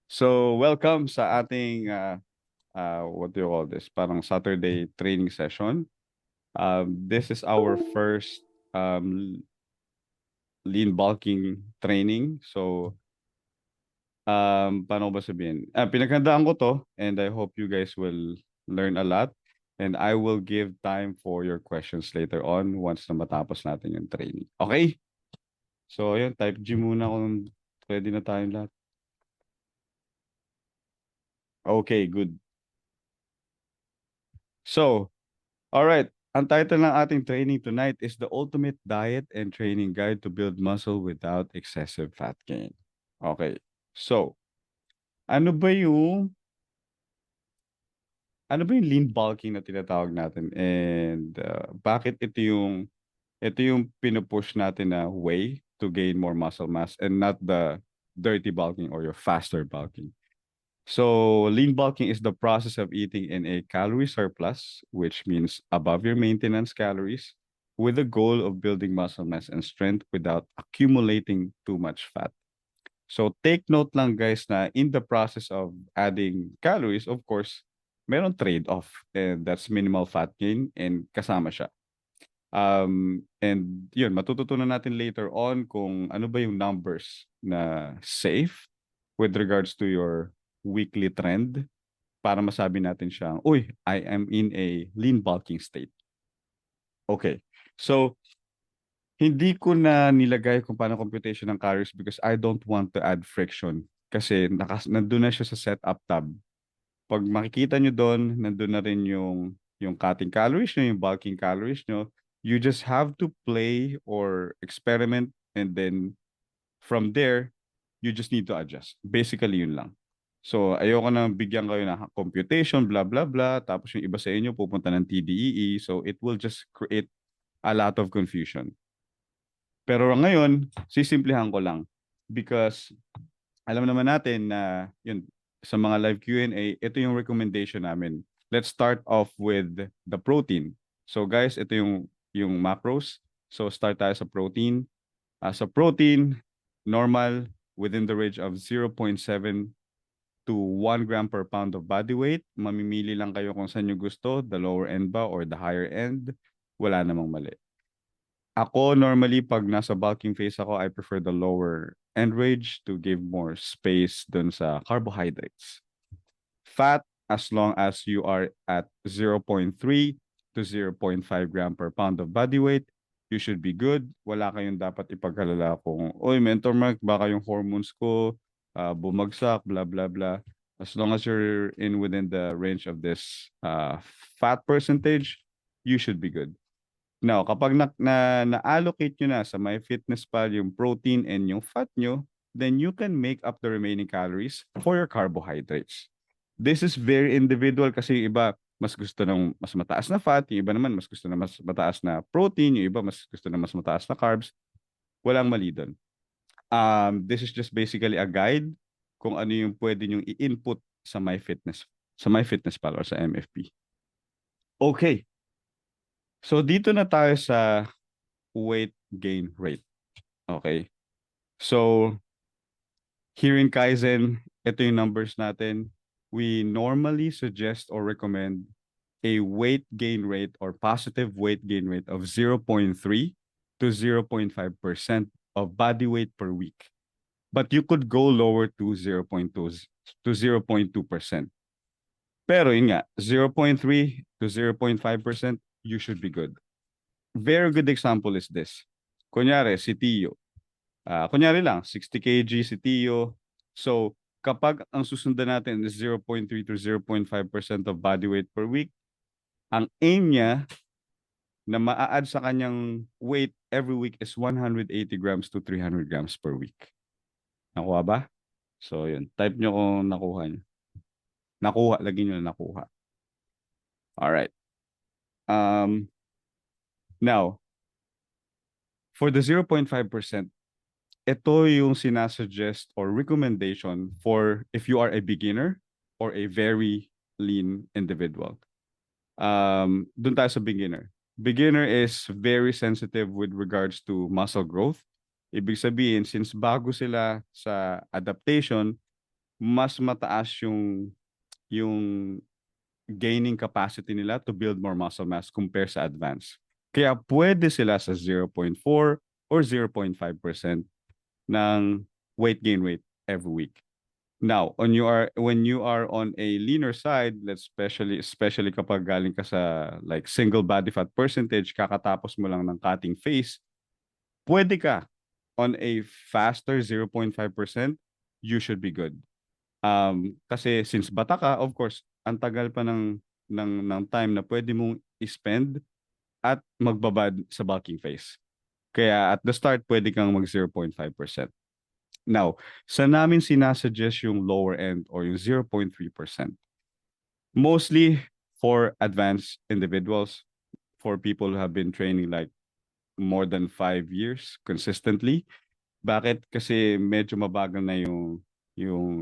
So, welcome sa ating what do you call this? Parang Saturday training session. This is our first um, lean bulking training. So, paano ko ba sabihin? Pinaghandaan ko to and I hope you guys will learn a lot. And I will give time for your questions later on once na matapos natin yung training. Okay? So, ayun, type G muna kung ready na tayong lahat. Okay, good. So, all right. Ang title ng ating training tonight is The Ultimate Diet and Training Guide to Build Muscle Without Excessive Fat Gain. Okay. So, ano ba yung ano ba yung lean bulking na tinatawag natin and bakit ito yung pinupush natin na way to gain more muscle mass and not the dirty bulking or your faster bulking. So, lean bulking is the process of eating in a calorie surplus, which means above your maintenance calories, with the goal of building muscle mass and strength without accumulating too much fat. So, take note lang guys na in the process of adding calories, of course, meron trade-off and that's minimal fat gain and kasama siya. And yun, matututunan natin later on kung ano ba yung numbers na safe with regards to your weekly trend para masabi natin siyang, uy, I am in a lean bulking state. Okay. So, hindi ko na nilagay kung paano computation ng calories because I don't want to add friction. Kasi nandun na siya sa setup tab. Pag makikita nyo doon, nandun na rin yung cutting calories nyo, yung bulking calories nyo. You just have to play or experiment and then from there, you just need to adjust. Basically, yun lang. So, ayoko na bigyan kayo ng computation, blah, blah, blah. Tapos yung iba sa inyo pupunta ng TDEE. So, it will just create a lot of confusion. Pero ngayon, sisimplihan ko lang. Because alam naman natin na yun, sa mga live Q&A, ito yung recommendation namin. Let's start off with the protein. So guys, ito yung macros. So start tayo sa protein. Sa protein, normal within the range of 0.7 to 1 gram per pound of body weight. Mamimili lang kayo kung saan nyo gusto, the lower end ba or the higher end. Wala namang mali. Ako, normally, pag nasa bulking phase ako, I prefer the lower end range to give more space dun sa carbohydrates. Fat, as long as you are at 0.3 to 0.5 gram per pound of body weight, you should be good. Wala kayong dapat ipagkalala kung, oy, Mentor Mark, baka yung hormones ko bumagsak, blah, blah, blah. As long as you're in within the range of this fat percentage, you should be good. Now, kapag na-allocate nyo na sa MyFitnessPal yung protein and yung fat nyo, then you can make up the remaining calories for your carbohydrates. This is very individual kasi yung iba mas gusto ng mas mataas na fat, yung iba naman mas gusto ng mas mataas na protein, yung iba mas gusto ng mas mataas na carbs. Walang mali doon. This is just basically a guide kung ano yung pwede nyong i-input sa MyFitnessPal or sa MFP. Okay. So dito na tayo sa weight gain rate. Okay. So, here in Kaizen, ito yung numbers natin. We normally suggest or recommend a weight gain rate or positive weight gain rate of 0.3 to 0.5% of body weight per week. But you could go lower to 0.2 to 0.2%. Pero yun nga, 0.3 to 0.5%, you should be good. Very good example is this. Kunyari, si Tio. Kunyari lang, 60 kg si Tio. So, kapag ang susundan natin is 0.3 to 0.5% of body weight per week, ang aim niya na maa-add sa kanyang weight every week is 180 grams to 300 grams per week. Nakuha ba? So, yun. Type nyo kung nakuha nyo. Nakuha, lagi nyo na nakuha. Alright. Now, for the 0.5%, ito yung sinasuggest or recommendation for if you are a beginner or a very lean individual. Dun tayo sa beginner. Beginner is very sensitive with regards to muscle growth. Ibig sabihin, since bago sila sa adaptation, mas mataas yung gaining capacity nila to build more muscle mass compare sa advanced. Kaya pwede sila sa 0.4 or 0.5% ng weight gain rate every week. Now, when you are on a leaner side, let's especially kapag galing ka sa like single body fat percentage, kakatapos mo lang ng cutting phase, pwede ka on a faster 0.5%, you should be good. Kasi since bata ka, of course, ang tagal pa ng time na pwede mong spend at magbabad sa bulking phase. Kaya at the start, pwede kang mag 0.5%. Now, sa namin sinasuggest yung lower end or yung 0.3%. Mostly for advanced individuals, for people who have been training like more than 5 years consistently. Bakit? Kasi medyo mabagal na yung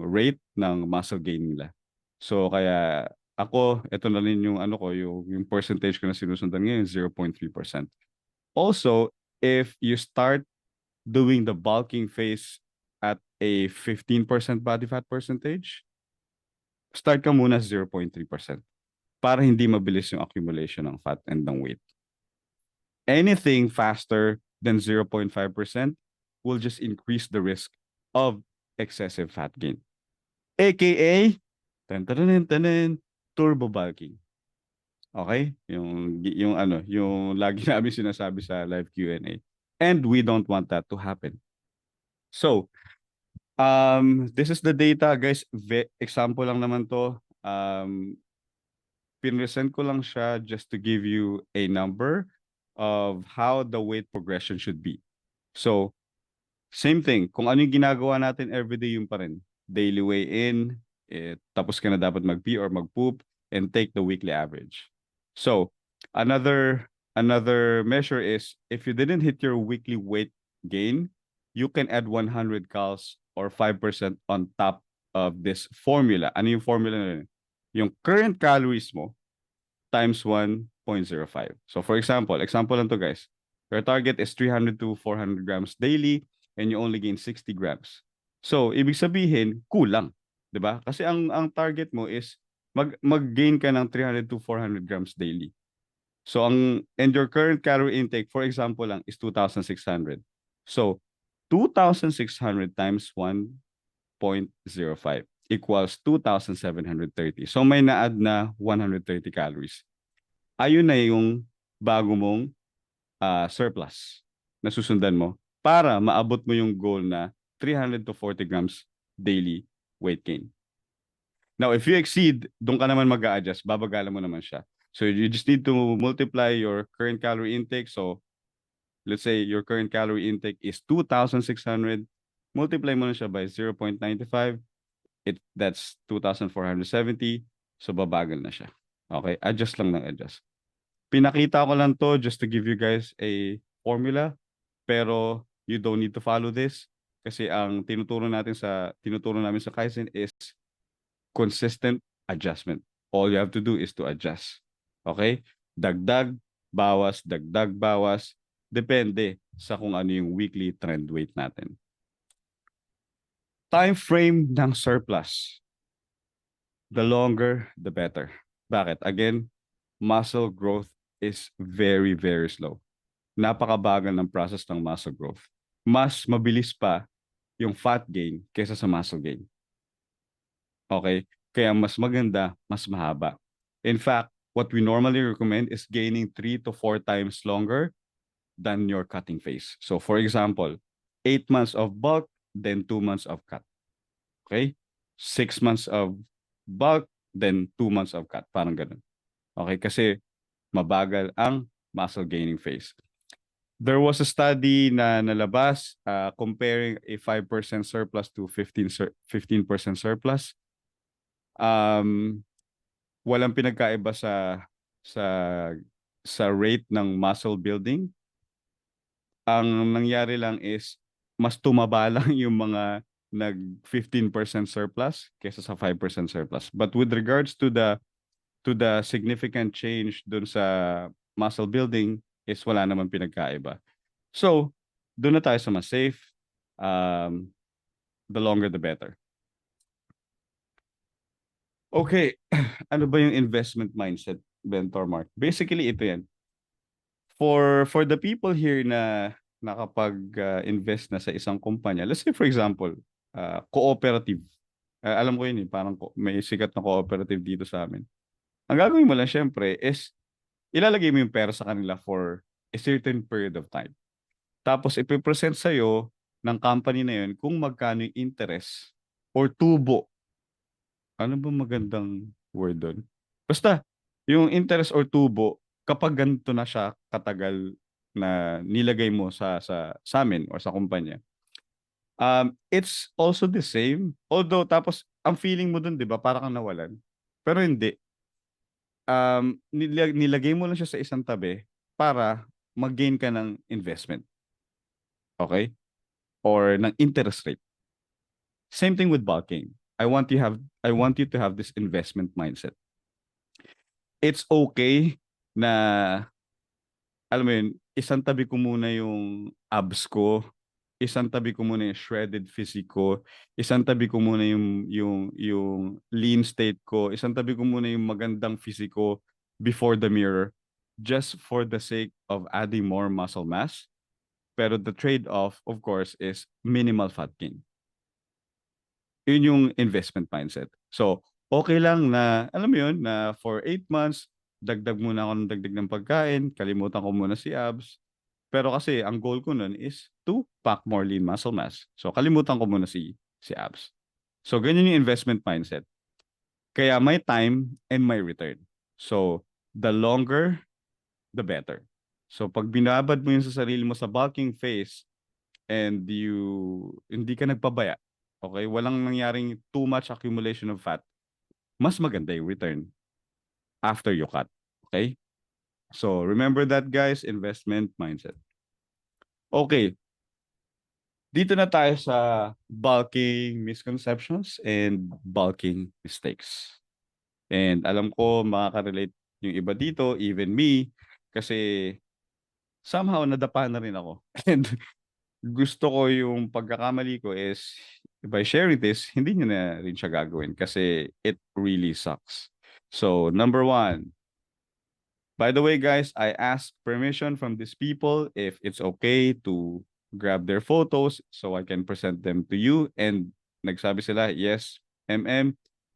rate ng muscle gain nila. So kaya ako, ito na rin yung ano ko, yung percentage ko na sinusundan ngayon, 0.3%. Also, if you start doing the bulking phase at a 15% body fat percentage, start ka muna sa 0.3% para hindi mabilis yung accumulation ng fat and ng weight. Anything faster than 0.5% will just increase the risk of excessive fat gain. AKA, turbo bulking. Okay? Yung ano, yung lagi namin sinasabi sa live Q&A. And we don't want that to happen. So, this is the data, guys. Example lang naman to. Pinresent ko lang siya just to give you a number of how the weight progression should be. So, same thing. Kung ano yung ginagawa natin everyday, yung pa rin. Daily weigh-in, tapos ka na dapat mag-pee or mag-poop, and take the weekly average. So, another measure is if you didn't hit your weekly weight gain, you can add 100 cals or 5% on top of this formula. Ano yung formula na yun? Yung current calories mo times 1.05. So for example lang to guys. Your target is 300 to 400 grams daily and you only gain 60 grams. So ibig sabihin, kulang. 'Di ba? Kasi ang target mo is mag-gain ka ng 300 to 400 grams daily. So and your current calorie intake, for example lang, is 2,600. So 2,600 times 1.05 equals 2,730. So may na-add na 130 calories. Ayun na yung bago mong surplus na susundan mo para maabot mo yung goal na 300 to 40 grams daily weight gain. Now, if you exceed, doon ka naman mag-a-adjust, babagalan mo naman siya. So you just need to multiply your current calorie intake. So let's say your current calorie intake is 2,600. Multiply mo na siya by 0.95. That's 2,470. So babagal na siya. Okay? Adjust lang ng adjust. Pinakita ko lang to just to give you guys a formula, pero you don't need to follow this kasi ang tinuturo namin sa Kaizen is consistent adjustment. All you have to do is to adjust. Okay? Dagdag, bawas, depende sa kung ano yung weekly trend weight natin. Time frame ng surplus. The longer, the better. Bakit? Again, muscle growth is very, very slow. Napakabagal ng process ng muscle growth. Mas mabilis pa yung fat gain kaysa sa muscle gain. Okay? Kaya mas maganda, mas mahaba. In fact, what we normally recommend is gaining 3 to 4 times longer than your cutting phase. So for example, 8 months of bulk, then 2 months of cut. Okay? 6 months of bulk, then 2 months of cut. Parang ganun. Okay? Kasi mabagal ang muscle gaining phase. There was a study na nalabas comparing a 5% surplus to 15% surplus. Walang pinagkaiba sa sa rate ng muscle building. Ang nangyari lang is mas tumaba lang yung mga nag 15% surplus kaysa sa 5% surplus. But with regards to the significant change dun sa muscle building is wala naman pinagkaiba. So, doon na tayo sa mas safe. The longer the better. Okay, ano ba yung investment mindset, Bentor Mark? Basically, ito yan. For the people here na nakapag-invest na sa isang kumpanya, let's say for example, cooperative. Alam ko yun eh, parang may sikat na cooperative dito sa amin. Ang gagawin mo lang syempre is ilalagay mo yung pera sa kanila for a certain period of time. Tapos ipipresent sa'yo ng company na yun kung magkano yung interest or tubo. Ano ba magandang word doon? Basta, yung interest or tubo, kapag ganito na siya katagal na nilagay mo sa amin or sa kumpanya, it's also the same. Although, tapos, ang feeling mo dun, di ba, parang kang nawalan. Pero hindi. Nilagay mo lang siya sa isang tabi para mag-gain ka ng investment. Okay? Or ng interest rate. Same thing with bulking. I want you to have this investment mindset. It's okay na alam mo yun, isang tabi ko muna yung abs ko, isang tabi ko muna yung shredded physique ko, isang tabi ko muna yung lean state ko, isang tabi ko muna yung magandang physique ko before the mirror just for the sake of adding more muscle mass. Pero the trade-off, of course, is minimal fat gain. Yun yung investment mindset. So, okay lang na, alam mo yun, na for 8 months, dagdag muna ako ng dagdag ng pagkain, kalimutan ko muna si abs. Pero kasi, ang goal ko nun is to pack more lean muscle mass. So, kalimutan ko muna si abs. So, ganyan yung investment mindset. Kaya may time and may return. So, the longer, the better. So, pag binabad mo yun sa sarili mo sa bulking phase, and hindi ka nagpabaya, okay? Walang nangyaring too much accumulation of fat, mas maganda yung return after you cut. Okay? So, remember that, guys, investment mindset. Okay, dito na tayo sa bulking misconceptions and bulking mistakes. And alam ko makaka-relate yung iba dito, even me, kasi somehow nadapa na rin ako. And gusto ko yung pagkakamali ko is by sharing this, hindi nyo na rin siya gagawin kasi it really sucks. So, number one, by the way, guys, I asked permission from these people if it's okay to grab their photos so I can present them to you. And nagsabi sila, yes,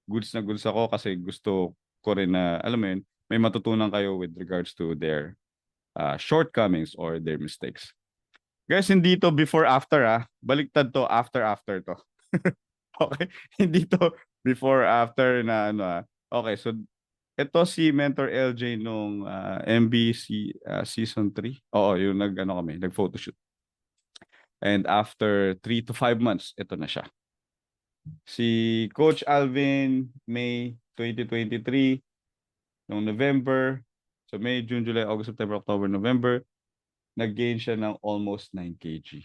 goods na goods ako kasi gusto ko rin na, alam mo yun, may matutunan kayo with regards to their shortcomings or their mistakes. Guys, hindi to before after Baliktad to after to. Okay? Hindi to before after na ano Okay, so ito si Mentor LJ nung MBC season 3. Oo, yung nag photoshoot. And after 3 to 5 months, ito na siya. Si Coach Alvin, May 2023, noong November, so May, June, July, August, September, October, November, nag-gain siya ng almost 9 kg.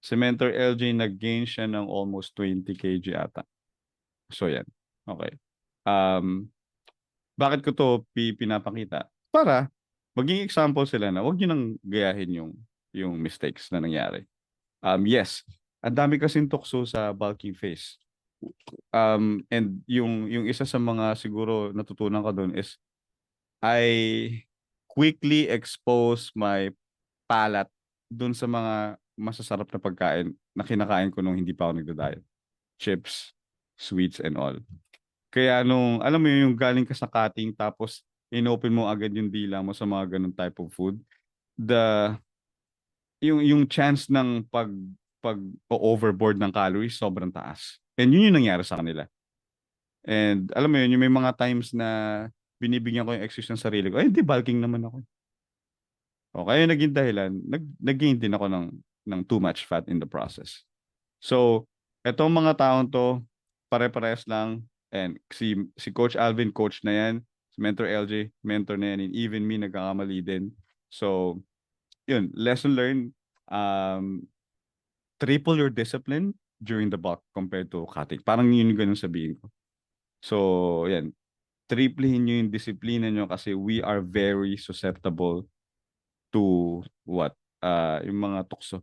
Si Mentor LJ nag-gain siya ng almost 20 kg ata. So yan. Okay. Bakit ko to pinapakita? Para maging example sila na wag niyo nang gayahin yung mistakes na nangyari. Yes, ang dami kasing tukso sa bulking phase. And yung isa sa mga siguro natutunan ko doon is I quickly expose my palate doon sa mga masasarap na pagkain na kinakain ko nung hindi pa ako nagda-diet. Chips, sweets, and all. Kaya nung, alam mo yun, yung galing ka sa cutting tapos inopen mo agad yung dila mo sa mga ganun type of food, the, yung chance ng pag overboard ng calories sobrang taas. And yun yung nangyari sa kanila. And alam mo yun, yung may mga times na binibigyan ko yung excuse ng sarili ko, ay hindi, bulking naman ako. O kaya naging dahilan, nag-gain din ako ng too much fat in the process. So, etong mga taong to, pare-parehas lang. And si Coach Alvin, coach na yan. Si Mentor LJ, mentor na yan. And even me, nagkakamali din. So, yun, lesson learned. Triple your discipline during the bulk compared to cutting. Parang yun yung ganun sabihin ko. So, yan. Triplehin nyo yung disiplina nyo kasi we are very susceptible to what? Yung mga tukso.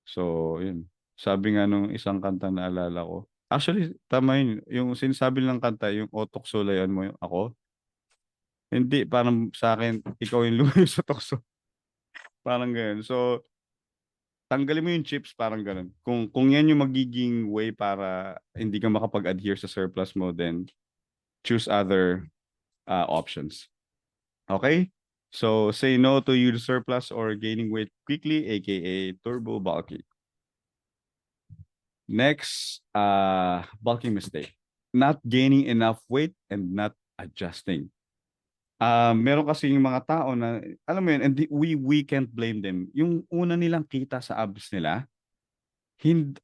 So, yun. Sabi nga nung isang kanta na alala ko, Actually, tama yun. Yung sinasabi ng kanta, yung o tuksulayan mo yung ako. Hindi, parang sa akin, ikaw yung lumayo sa tukso. Parang ganun. So, tanggalin mo yung chips, parang ganun. Kung yan yung magiging way para hindi ka makapag-adhere sa surplus mo, then choose other options. Okay? So, say no to use surplus or gaining weight quickly, aka turbo bulky. Next, bulking mistake. Not gaining enough weight and not adjusting. Meron kasi yung mga tao na, alam mo yun, and we can't blame them. Yung una nilang kita sa abs nila,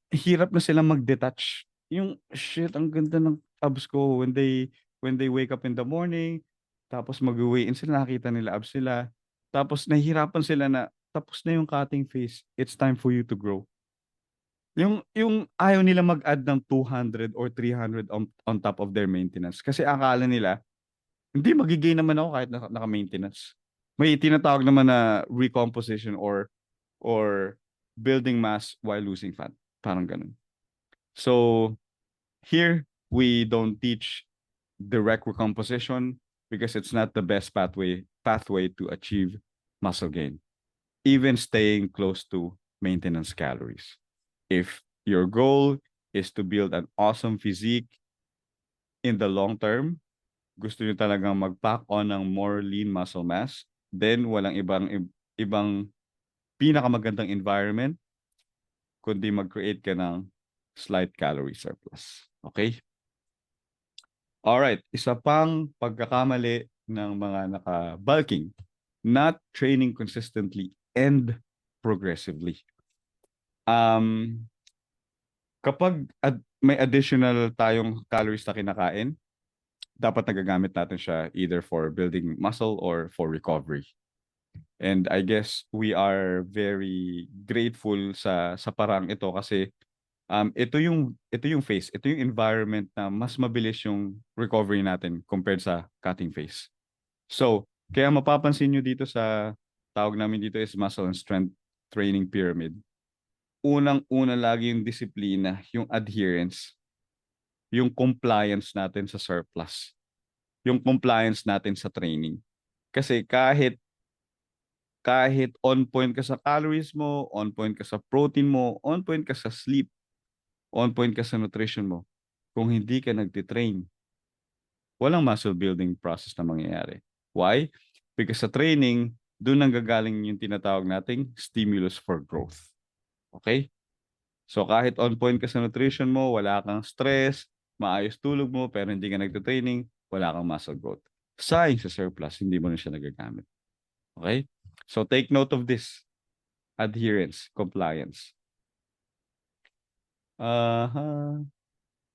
hirap na silang mag-detach. Yung, shit, ang ganda ng abs ko when they wake up in the morning, tapos mag-weigh in sila, nakita nila abs nila, tapos nahihirapan sila na, tapos na yung cutting phase, it's time for you to grow. Yung ayaw nila mag-add ng 200 or 300 on top of their maintenance. Kasi akala nila, hindi, magigay naman ako kahit naka-maintenance. May tinatawag naman na recomposition or building mass while losing fat. Parang ganun. So, here, we don't teach direct recomposition because it's not the best pathway to achieve muscle gain. Even staying close to maintenance calories. If your goal is to build an awesome physique in the long term, gusto nyo talagang mag-pack on ng more lean muscle mass, then walang ibang pinakamagandang environment kundi mag-create ka ng slight calorie surplus. Okay? Alright, isa pang pagkakamali ng mga naka-bulking, not training consistently and progressively. Um, kapag may additional tayong calories na kinakain, dapat nagagamit natin siya either for building muscle or for recovery. And I guess we are very grateful sa parang ito kasi ito yung phase, ito yung environment na mas mabilis yung recovery natin compared sa cutting phase. So, kaya mapapansin nyo dito sa tawag namin dito is muscle and strength training pyramid. Unang-una lagi yung disiplina, yung adherence, yung compliance natin sa surplus, yung compliance natin sa training. Kasi kahit on point ka sa calories mo, on point ka sa protein mo, on point ka sa sleep, on point ka sa nutrition mo, kung hindi ka nagtitrain, walang muscle building process na mangyayari. Why? Because sa training, doon nanggagaling yung tinatawag nating stimulus for growth. Okay? So kahit on point ka sa nutrition mo, wala kang stress, maayos tulog mo, pero hindi ka nagtitraining, wala kang muscle growth. Sayang sa surplus, hindi mo na siya nagagamit. Okay? So take note of this. Adherence, compliance.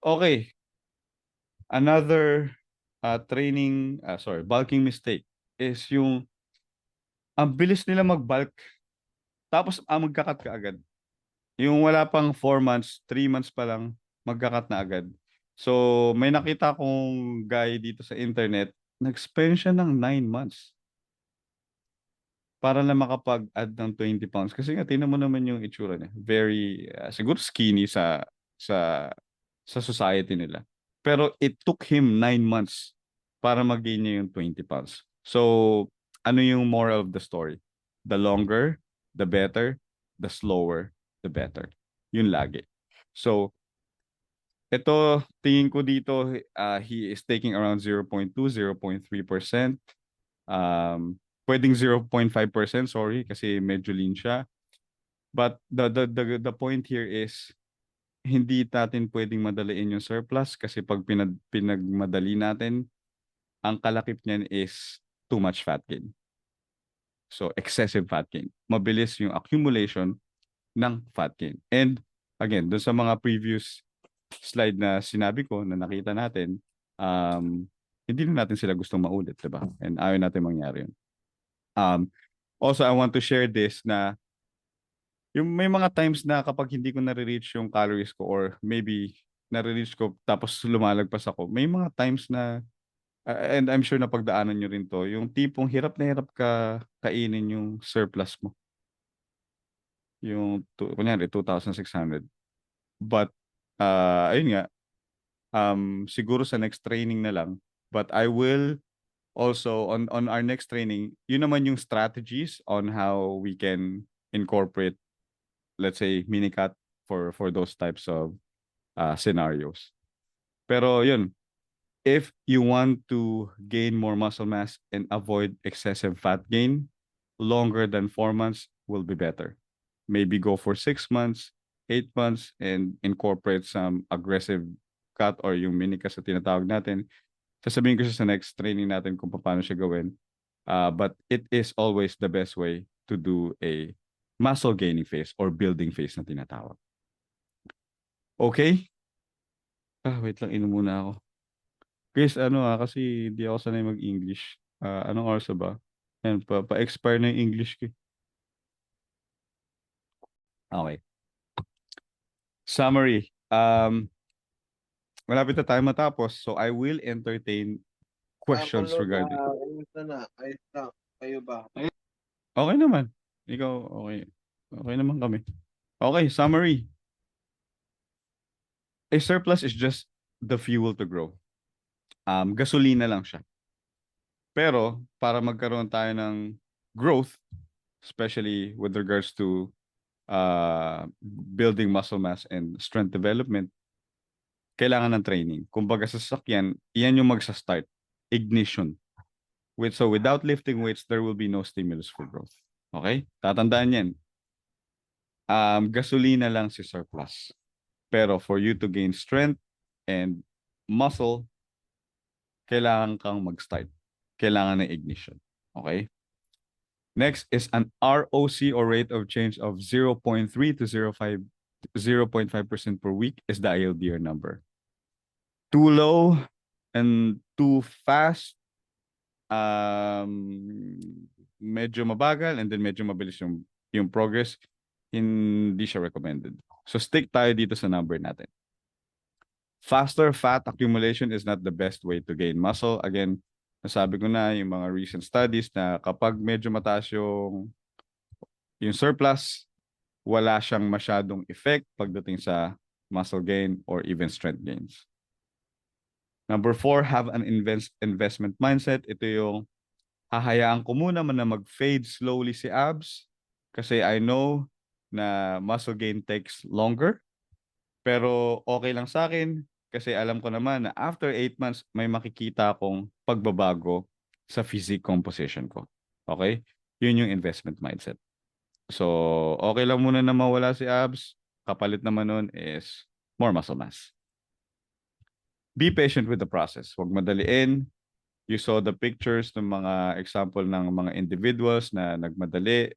Okay. Another bulking mistake is yung ang bilis nila mag-bulk tapos magkakat ka agad. Yung wala pang 4 months, 3 months pa lang, magkakat na agad. So, may nakita kong guy dito sa internet, nag-spend siya ng 9 months para lang makapag-add ng 20 pounds. Kasi nga, tingnan mo naman yung itsura niya. Very, siguro skinny sa sa society nila. Pero it took him 9 months para mag-gain niya yung 20 pounds. So, ano yung moral of the story? The longer, the better. The slower, the better. Yun lagi. So, ito, tingin ko dito, he is taking around 0.2, 0.3%. Pwedeng 0.5%, sorry, kasi medyo lean siya. But the point here is, hindi natin pwedeng madaliin yung surplus kasi pag pinagmadali natin, ang kalakip niyan is too much fat gain. So, excessive fat gain. Mabilis yung accumulation ng fat gain. And again, dun sa mga previous slide na sinabi ko na nakita natin, hindi na natin sila gustong maulit, diba? And ayaw natin mangyari yun. Also, I want to share this na yung may mga times na kapag hindi ko nare-reach yung calories ko or maybe nare-reach ko tapos lumalagpas ako, may mga times na and I'm sure na pagdaanan nyo rin to, yung tipong hirap na hirap ka kainin yung surplus mo. Yung, kunyari, 2,600. But, ayun nga, siguro sa next training na lang. But I will also on our next training, yun naman yung strategies on how we can incorporate, let's say, minicut for those types of scenarios. Pero yun, if you want to gain more muscle mass and avoid excessive fat gain, longer than 4 months will be better. Maybe go for 6 months, 8 months, and incorporate some aggressive cut or yung mini cut sa tinatawag natin. Sasabihin ko siya sa next training natin kung paano siya gawin. But it is always the best way to do a muscle gaining phase or building phase na tinatawag. Okay? Wait lang, inom muna ako. Guys, kasi hindi ako sanay mag-English. Anong oras na ba? Yan, pa-expire na yung English ko. Okay. Summary. Malapit na tayo matapos, so I will entertain questions regarding. Ayos na. Kayo ba? Okay naman. Ikaw, okay. Okay naman kami. Okay, summary. A surplus is just the fuel to grow. Gasolina lang siya. Pero, para magkaroon tayo ng growth, especially with regards to building muscle mass and strength development, kailangan ng training. Kumbaga sa sasakyan, iyan yung magsa-start. Ignition. So without lifting weights, there will be no stimulus for growth. Okay? Tatandaan yan. Gasolina lang si surplus. Pero for you to gain strength and muscle, kailangan kang mag-start. Kailangan ng ignition. Okay? Next is an ROC or rate of change of 0.3 to 0.5% per week is the ILDR number. Too low and too fast, medyo mabagal, and then medyo mabilis yung progress, hindi siya recommended. So stick tayo dito sa number natin. Faster fat accumulation is not the best way to gain muscle. Again, nasabi ko na yung mga recent studies na kapag medyo mataas yung surplus, wala siyang masyadong effect pagdating sa muscle gain or even strength gains. Number 4, have an investment mindset. Ito yung hahayaan ko muna na mag-fade slowly si abs kasi I know na muscle gain takes longer. Pero okay lang sa akin kasi alam ko naman na after 8 months, may makikita akong pagbabago sa physique composition ko. Okay? Yun yung investment mindset. So, okay lang muna na mawala si abs. Kapalit naman nun is more muscle mass. Be patient with the process. Huwag madaliin. You saw the pictures ng mga example ng mga individuals na nagmadali.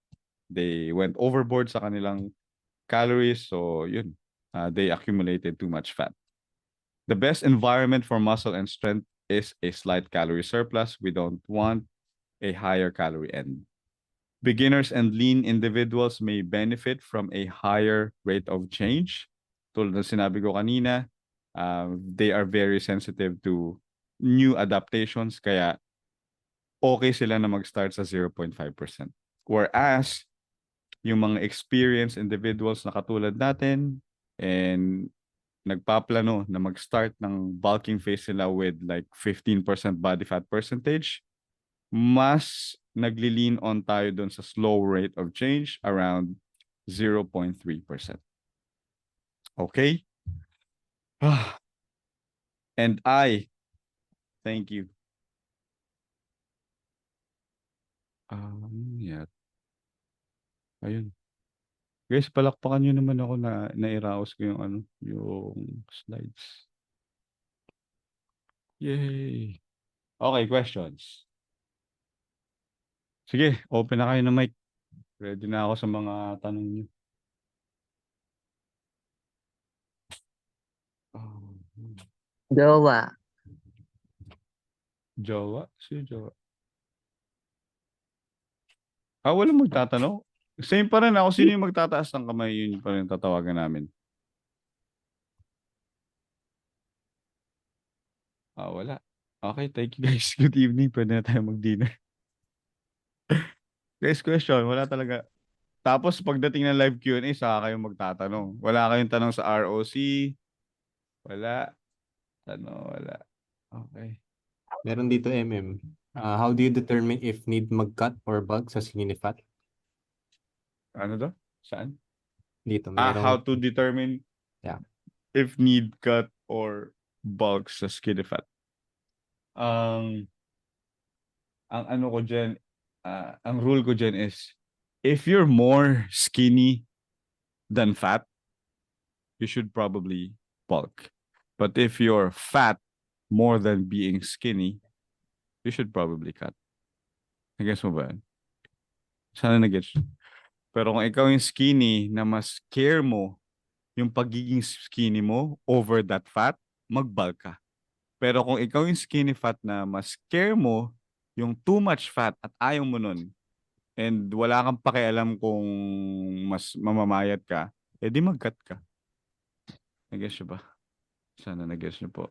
They went overboard sa kanilang calories. So, yun. They accumulated too much fat. The best environment for muscle and strength is a slight calorie surplus. We don't want a higher calorie end. Beginners and lean individuals may benefit from a higher rate of change. Tulad ng sinabi ko kanina, they are very sensitive to new adaptations, kaya okay sila na mag-start sa 0.5%. Whereas, yung mga experienced individuals na katulad natin and nagpaplano na mag-start ng bulking phase nila with like 15% body fat percentage, mas nagli-lean on tayo doon sa slow rate of change around 0.3%. Okay? And thank you. Yeah. Ayun. Guys, palakpakan nyo naman ako na nairaos ko yung slides. Yay! Okay, questions. Sige, open na kayo ng mic. Ready na ako sa mga tanong niyo. Jowa. Jowa? Si Jowa. Walang magtatanong. Same pa rin ako. Sino yung magtataas ng kamay, yun pa rin tatawagan namin. Wala. Okay, thank you guys. Good evening. Pwede na tayo mag-dinner. Guys, question. Wala talaga. Tapos pagdating ng live Q&A, saka kayong magtatanong. Wala kayong tanong sa ROC. Wala. Ano, wala. Okay. Meron dito, how do you determine if need mag-cut or bulk sa skinny fat? Ano daw? Saan? Dito, How merong, to determine Yeah. if need cut or bulk sa skinny fat. Ang ano ko dyan, ang rule ko dyan is, if you're more skinny than fat, you should probably bulk. But if you're fat more than being skinny, you should probably cut. Nag-gets mo ba yan? Sana nag-gets. Pero kung ikaw yung skinny na mas care mo yung pagiging skinny mo over that fat, mag-bulk ka. Pero kung ikaw yung skinny fat na mas care mo yung too much fat at ayaw mo nun, and wala kang pakialam kung mas mamamayat ka, edi mag-cut ka. Nag-gets nyo ba? Sana nag-gets nyo po.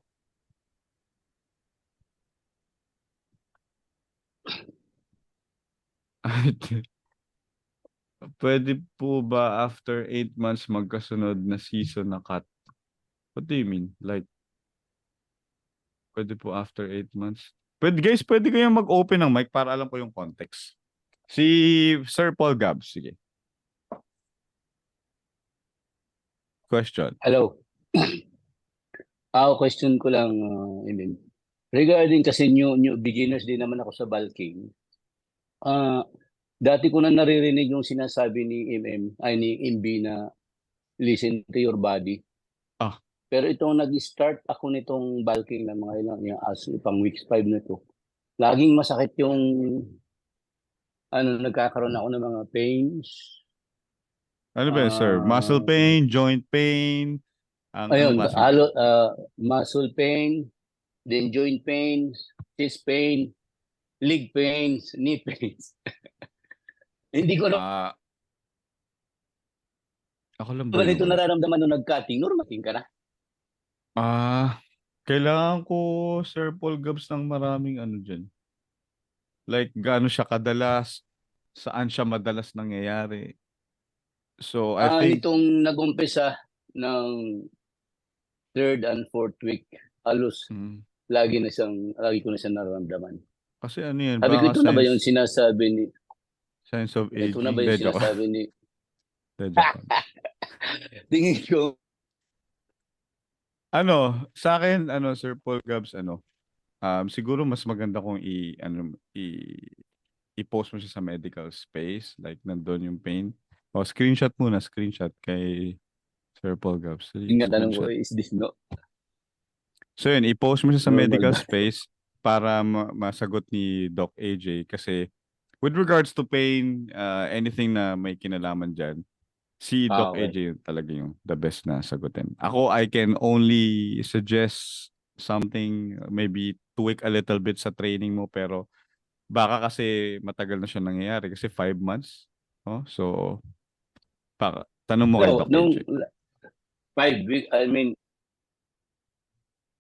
Pwede po ba after 8 months magkasunod na season na cut? What do you mean? Like, pwede po after 8 months? Pwede, guys, pwede kayong mag-open ng mic para alam ko yung context. Si Sir Paul Gabs, sige. Question. Hello. Question ko lang, regarding kasi new beginners din naman ako sa bulking. Dati ko na naririnig yung sinasabi ni ni MB na listen to your body. Ah. Pero itong nag-start ako nitong bulking na mga ilang pang weeks 5 na to. Laging masakit yung nagkakaroon ako ng mga pains. Ano ba yun, sir? Muscle pain, joint pain, Ayun, anong klase? muscle pain, then joint pains, chest pain, leg pains, knee pains. Hindi ko na ako lang ba ito yun? nararamdaman nung nag-cutting. Normating ka na. Kailangan ko, Sir Paul Gabs, ng maraming ano dyan. Like, gaano siya kadalas, saan siya madalas nangyayari. So, I think... Nitong nag-umpisa ng 3rd and 4th week, halos lagi ko na siyang nararamdaman. Kasi ano yan, Sabi ko, baka ito na ba yung sinasabi ni... Signs of aging. Ito na ba yung sinasabi ni... Tingin ko. Sa akin, Sir Paul Gabs, siguro mas maganda kung i-post mo siya sa medical space, like nandun yung pain. O, screenshot kay Sir Paul Gabs. Yung tanong ko, is this no? So yun, i-post mo siya sa Normal medical ba? space para masagot ni Doc AJ kasi with regards to pain, anything na may kinalaman dyan, si Doc Okay. AJ yung talaga yung the best na sagutin. Ako, I can only suggest something, maybe tweak a little bit sa training mo, pero baka kasi matagal na siya nangyayari kasi 5 months. Oh, so, tanong mo kay Doc AJ. 5 weeks,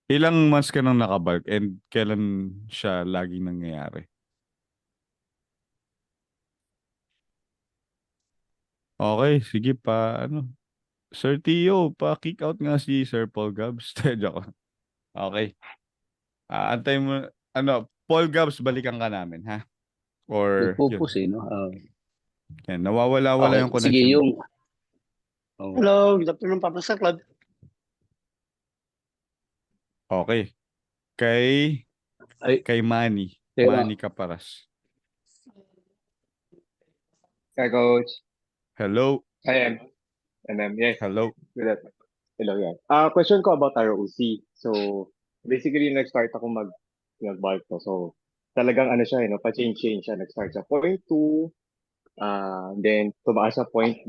Ilang months ka nang nakabulk and kailan siya laging nangyayari? Okay, sige pa, Sir Tio, pa-kick out nga si Sir Paul Gabs. Joke. Okay. Antay mo, Paul Gabs, balikan ka namin, ha? Or, yun. nagpupus no? Yan, nawawala-wala Okay, yung sige, connection. yung... Hello, good afternoon, Papa sa club. Okay. Kay Manny. Teka. Manny Caparas. Hi, Coach. Hello. I am. Yes. Hello. Good afternoon. Hello, yeah. Question ko about ROC. So, basically, nag-start ako mag-bulk ko. So, talagang siya, pa-change siya. Nag-start sa 0.2, then tumaas sa 0.9,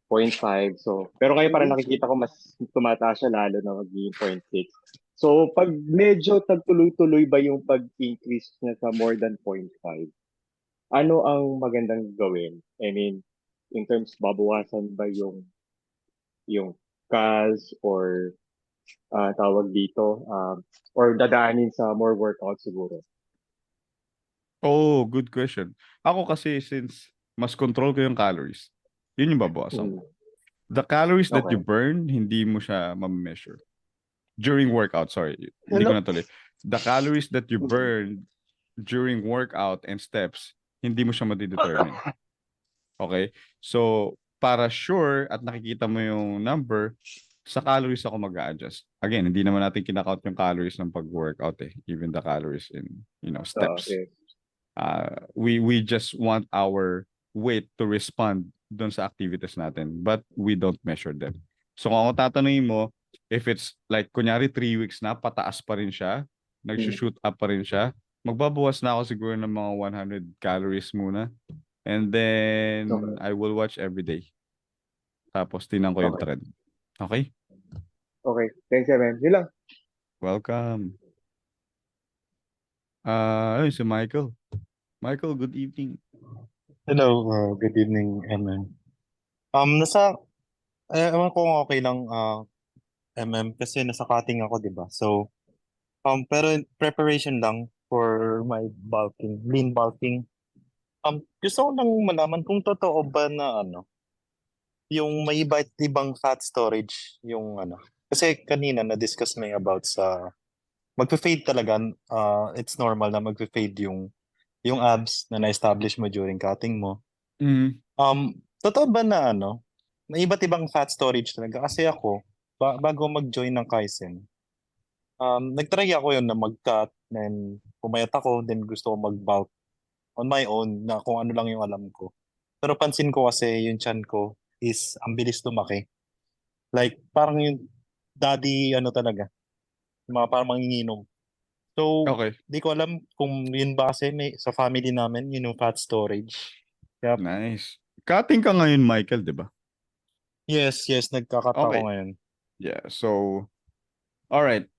0.5. So, pero ngayon parang nakikita ko mas tumataas siya lalo na magiging 0.6. So, pag medyo tagtuloy-tuloy ba yung pag-increase niya sa more than 0.5, ano ang magandang gawin? I mean, in terms, babawasan ba yung CAS or tawag dito, or dadaanin sa more workout siguro? Oh, good question. Ako kasi since mas control ko yung calories, yun yung babawasan. The calories that you burn, hindi mo siya ma-measure. during workout, sorry. Hindi ko Hello? natuloy. The calories that you burn during workout and steps, hindi mo siya madidetermine. Okay? So, para sure at nakikita mo yung number, sa calories ako mag-a-adjust. Again, hindi naman natin kinakount yung calories ng pag-workout eh. Even the calories in, steps. Okay. We just want our weight to respond doon sa activities natin, but we don't measure them. So kung ako tatanungin mo, if it's like, kunyari 3 weeks na, pataas pa rin siya, nag-shoot up pa rin siya, magbabawas na ako siguro ng mga 100 calories muna. And then, Okay. I will watch every day. Tapos, tinan ko yung Okay. trend. Okay? Okay. Thanks, MM. Yun lang. Welcome. Si Michael. Michael, good evening. Hello, good evening, MM. Ewan ko kung okay lang, MM, kasi nasa cutting ako, di ba? So, pero in preparation lang for my bulking, lean bulking. Gusto ko lang malaman kung totoo ba na yung may iba't ibang fat storage, yung Kasi kanina na-discuss mo yung about sa, magpe-fade talaga, it's normal na magpe-fade yung abs na na-establish mo during cutting mo. Mm. Totoo ba na may iba't ibang fat storage talaga? Kasi ako, bago mag-join ng Kaizen, nag-try ako yun na mag-cut, then pumayat ako, then gusto ko mag-bulk on my own na kung ano lang yung alam ko. Pero pansin ko kasi yung chan ko is ang bilis lumaki. Like, parang yung daddy, talaga, yung mga parang manginginom. So, Okay. di ko alam kung yun ba kasi may, sa family namin, yun yung fat storage. Kaya, Nice. Cutting ka ngayon, Michael, di ba? yes, nagkakat ako Okay. ngayon. Yeah. So, all right.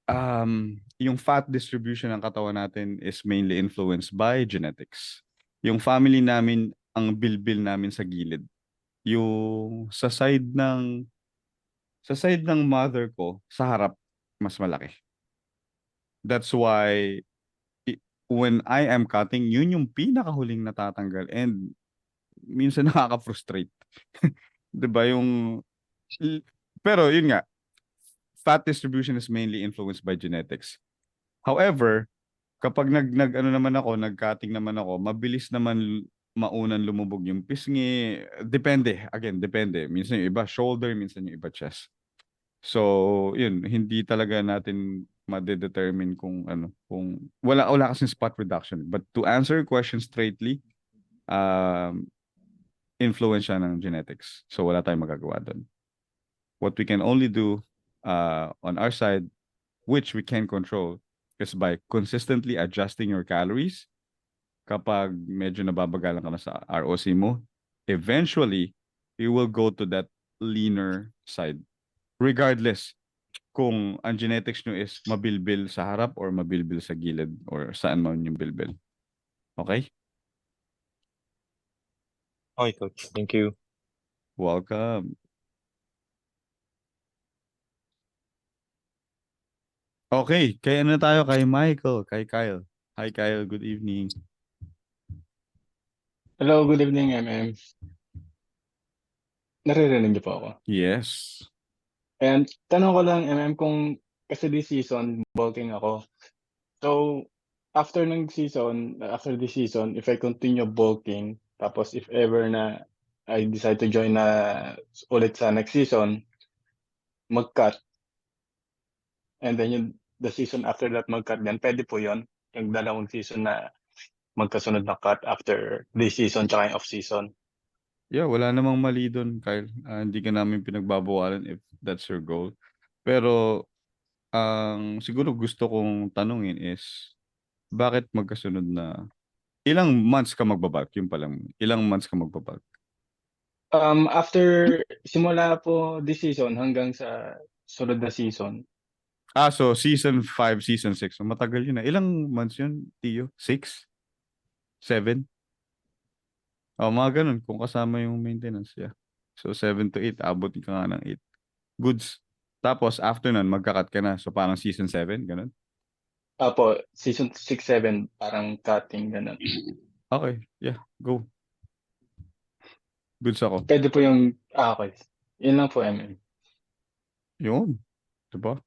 Yung fat distribution ng katawan natin is mainly influenced by genetics. Yung family namin, ang bilbil namin sa gilid. Yung sa side ng mother ko, sa harap, mas malaki. That's why when I am cutting, yun yung pinakahuling natatanggal and minsan nakaka-frustrate. 'Di ba yung pero yun nga, fat distribution is mainly influenced by genetics. However, kapag nag-ano naman ako, nag-cutting naman ako, mabilis naman maunan lumubog yung pisngi. Depende. Again, depende. Minsan yung iba shoulder, minsan yung iba chest. So, yun, hindi talaga natin ma-determine kung wala kasing spot reduction. But to answer your question straightly, influence siya ng genetics. So, wala tayong magagawa doon. What we can only do on our side, which we can control, is by consistently adjusting your calories. Kapag medyo nababagalan ka na sa ROC mo, eventually, you will go to that leaner side. Regardless kung ang genetics nyo is mabilbil sa harap or mabilbil sa gilid or saan man yung bilbil. Okay? Okay, coach. Thank you. Welcome. Okay, kaya na tayo kay Michael, kay Kyle. Hi Kyle, good evening. Hello, good evening, MM. Naririnig niyo po ako. Yes. And tanong ko lang, MM, kung kasi this season, bulking ako. So, after this season, if I continue bulking, tapos if ever na I decide to join na ulit sa next season, mag-cut, and then the season after that mag-cut din, pwede po yon yung dalawang season na magkasunod na cut after this season tsaka yung off-season. Yeah, wala namang mali doon, Kyle. Hindi ka namin pinagbabawalan if that's your goal. Pero, ang siguro gusto kong tanungin is, bakit magkasunod na, ilang months ka magbabulk? Yung palang, ilang months ka magbabulk? After simula po this season hanggang sa sunod na season, So season 5, season 6. Matagal yun na. Ilang months yun, Tio? 6? 7? Mga ganun. Kung kasama yung maintenance, yeah. So 7 to 8, abot ka nga ng 8. Goods. Tapos after nun, magka-cut ka na. So parang season 7, ganun. po, season 6, 7, parang cutting, ganun. Okay, yeah, go. Goods ako. Pwede po okay. Yun lang po, MM. Yun. Diba?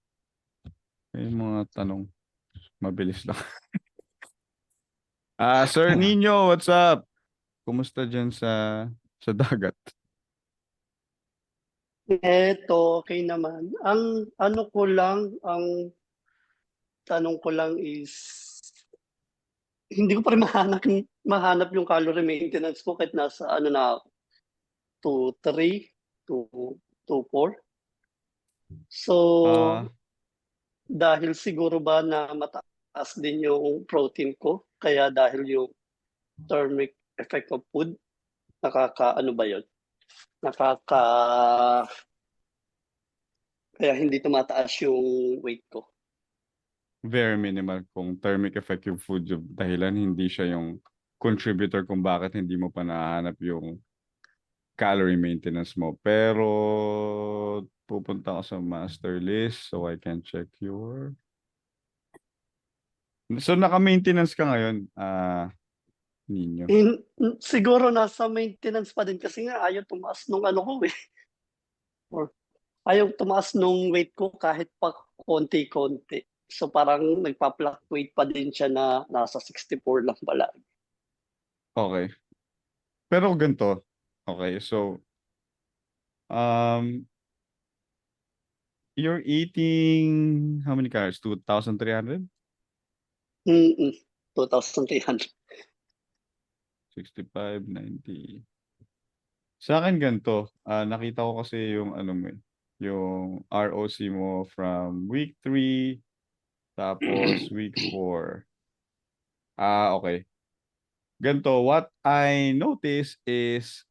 May mga tanong. Mabilis lang. Sir Nino, what's up? Kumusta dyan sa dagat? Eto, okay naman. Ang ano ko lang, ang tanong ko lang is, hindi ko pa rin mahanap yung calorie maintenance ko kahit nasa ano na ako, 2-3, 2-4. So, Ah, dahil siguro ba na mataas din yung protein ko, kaya dahil yung thermic effect of food, ano ba yun? Nakaka, kaya hindi tumataas yung weight ko. very minimal kung thermic effect yung food yung dahilan, hindi siya yung contributor kung bakit hindi mo pa nahanap yung calorie maintenance mo. Pero pupunta ako sa master list so I can check your... So naka-maintenance ka ngayon, Nino. Siguro nasa maintenance pa din kasi nga ayaw tumaas nung ano ko eh. Or ayaw tumaas nung weight ko kahit pa konti-konti. So parang nagpa-fluctuate pa din siya na nasa 64 lang pala. Okay. Pero ganito. Okay, so um you're eating how many calories? 2,300? Mm-mm. 2,300. 65, 90. Sa akin ganito, nakita ko kasi yung ano mo, yung ROC mo from week 3 tapos week 4. Okay. Ganito, what I notice is,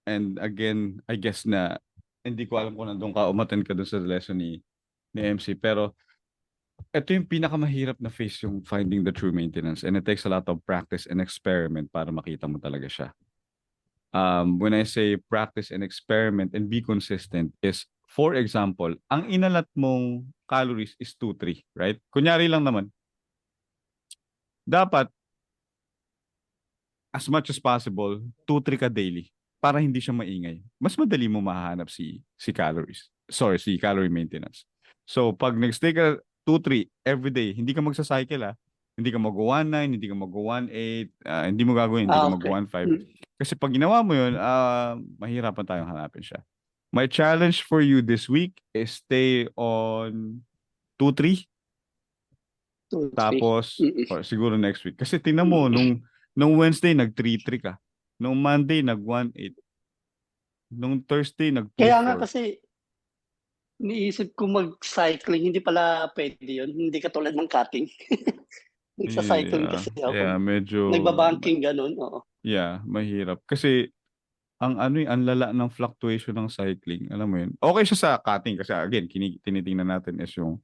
and again, I guess na hindi ko alam kung nandun ka, umattend ka dun sa lesson ni MC, pero ito yung pinakamahirap na phase, yung finding the true maintenance, and it takes a lot of practice and experiment para makita mo talaga siya. When I say practice and experiment and be consistent is, for example, ang inalat mong calories is 2-3, right? Kunyari lang naman, dapat as much as possible, 2-3 ka daily para hindi siya maingay. Mas madali mo mahahanap si calories. Sorry, si calorie maintenance. So, pag nag-stay ka 2-3 every day, hindi ka magsa-cycle Hindi ka mag-19, hindi ka mag-18, hindi mo gagawin, hindi ka Okay. mag-15. Kasi pag ginawa mo yun, mahirapan tayong hanapin siya. My challenge for you this week is stay on 2-3. 2-3. Tapos, or siguro next week. Kasi tingnan mo, nung Wednesday, nag-3-3 ka. Nung Monday, nag-1-8. Nung Thursday, Kaya nga nag-2-4. kasi iniisip ko mag-cycling, hindi pala pwede yun. Hindi katulad ng cutting. Nagsa-cycling kasi ako. Yeah, medyo, Nagbabanking ganun, oo. yeah, mahirap. Kasi, ang lala ng fluctuation ng cycling, alam mo yun. Okay siya sa cutting kasi again, tinitingnan natin is alam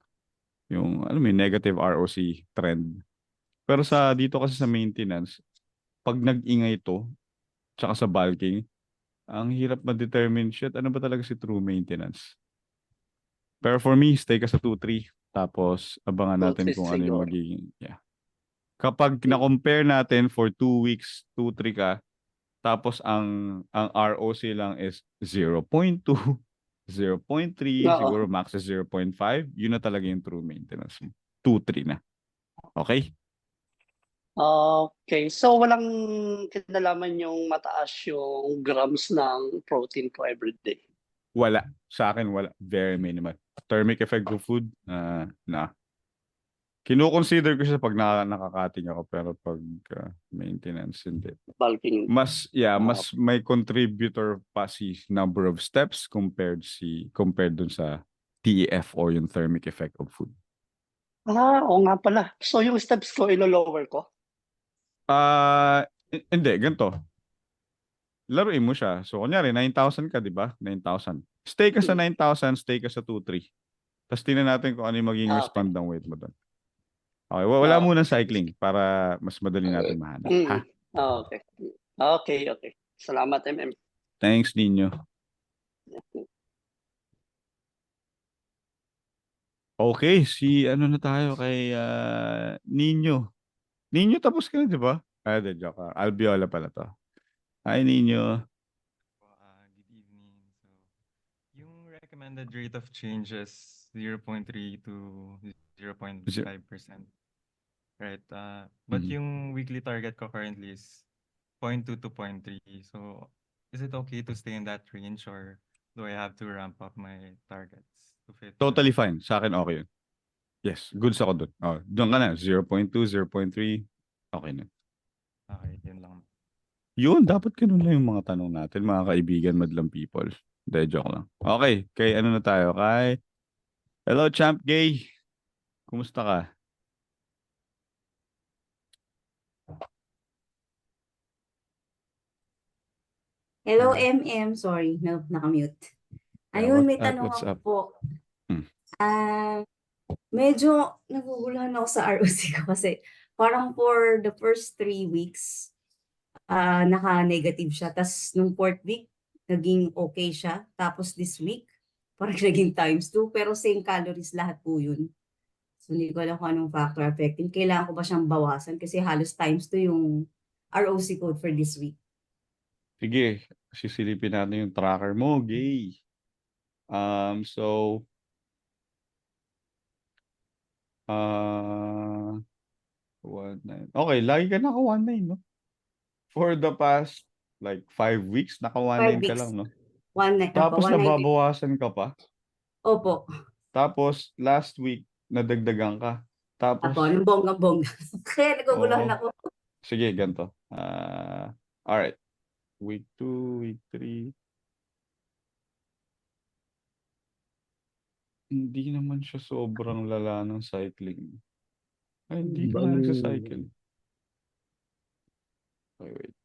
mo yun, negative ROC trend. Pero dito kasi sa maintenance, pag nag-ingay to, tsaka sa bulking, ang hirap ma-determine, shit, ano ba talaga si true maintenance? Pero for me, stay ka sa 2-3. Tapos, abangan natin 2-3 kung ano yung siguro. magiging, yeah. Kapag na-compare natin for 2 weeks, 2-3 ka, tapos ang ROC lang is 0.2, 0.3, Oo. siguro max is 0.5, yun na talaga yung true maintenance. 2-3 na. Okay? Okay. So, walang kinalaman yung mataas yung grams ng protein ko everyday. Wala. Sa akin, wala. Very minimal. Thermic effect of food, na. Kino-consider ko siya pag nakakating ako, pero pag maintenance, hindi. Bulking. Mas may contributor pa si number of steps compared dun sa TEF or yung thermic effect of food. Oo nga pala. So, yung steps ko, ilo-lower ko? Hindi, ganito. Laruin mo siya. So, kunyari, 9,000 ka, di ba? 9,000. Stay ka sa 9,000, stay ka sa 2-3. Tapos tingnan natin kung ano yung magiging Okay. respond ng weight mo doon. Okay, wala Oo. muna cycling para mas madali natin mahanap. Ha? Okay. Okay. Salamat, MM. Thanks, Nino. Okay, ano na tayo kay Nino. Nino, tapos ka na, di ba? Joke. Albiola pala to. Hi, Nino. Good evening. So, yung recommended rate of changes 0.3 to 0.5%. Right. But Mhm. yung weekly target ko currently is 0.2 to 0.3. So is it okay to stay in that range or do I have to ramp up my targets to fit Totally the... fine. Sa akin, okay yun. Yes, goods ako dun. Oh, doon ka na. 0.2, 0.3. Okay na. Okay, yun lang. Yun, dapat ganun lang yung mga tanong natin, mga kaibigan, madlang people. Hindi, joke lang. Okay, kay ano na tayo? Kay, hello, Champ Gay. Kumusta ka? Hello, Hmm. Sorry, nakamute. Yeah, Ayun, may tanong what's ako up? po. Hmm. Medyo naguguluhan ako sa ROC ko kasi parang for the first 3 weeks, naka-negative siya. Tapos nung 4th week, naging okay siya. Tapos this week, parang naging times 2, pero same calories lahat po yun. So hindi ko alam kung anong factor affecting. Kailangan ko ba siyang bawasan? Kasi halos times 2 yung ROC code for this week. Sige, sisilipin natin yung tracker mo, Gay. So, 19. Okay, lagi ka naka 19, no? For the past, like, 5 weeks, naka 5 19 ka weeks. lang, no? 19 po, Tapos 190. nababawasan ka pa. Opo. Tapos, last week, nadagdagan ka. Tapos, Apo, ng bonggang-bongga. Kaya naguguluhan oo. ako. Sige, ganito. Alright. Week 2, week 3. Hindi naman siya sobrang lala ng cycling. Ay, hindi ka nga nagsa-cycle. Okay, wait.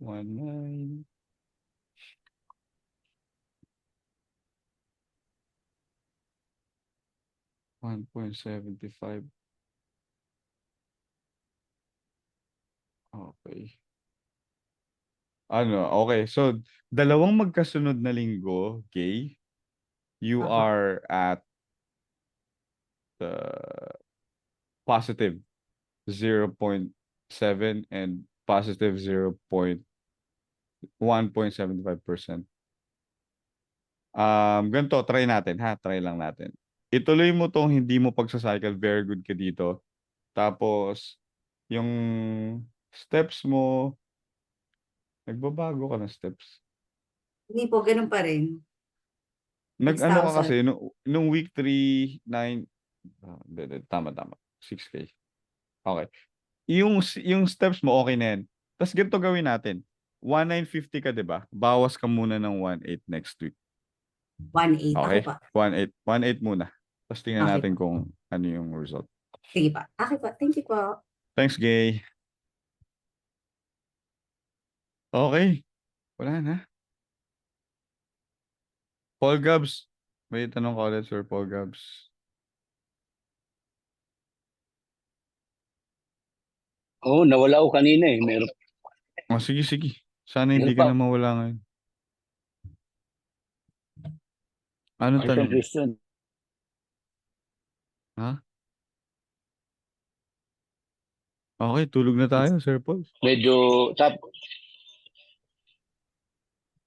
19. 1.75. Okay. Okay. So, dalawang magkasunod na linggo, okay? You Apo. are at positive 0.7 and positive 1.75%. Ganito, try natin ha. Try lang natin. Ituloy mo tong hindi mo pagsacycle. Very good ka dito. Tapos, yung steps mo, nagbabago ka ng steps. Hindi po, ganun pa rin. Nag-ano ka 6,000. kasi, nung week 3, 9, tama. 6K. Okay. Yung steps mo, okay na yan. Tapos ganito gawin natin. 1950 ka, di ba? Bawas ka muna ng 18 next week. 1.8. Ako Okay? pa. 18. 18 muna. Tapos tingnan Okay natin po. kung ano yung result. Sige pa. Okay po. Thank you po. Thanks, Gay. Okay. Wala na. Paul Gabs. May tanong ko ulit, Sir Paul Gabs. Oo, nawala ako kanina eh. Meron Sige. Sana hindi ka pa. na mawala ngayon. Ano Isang tanong? question. Ha? Okay, tulog na tayo, Sir Paul. Medyo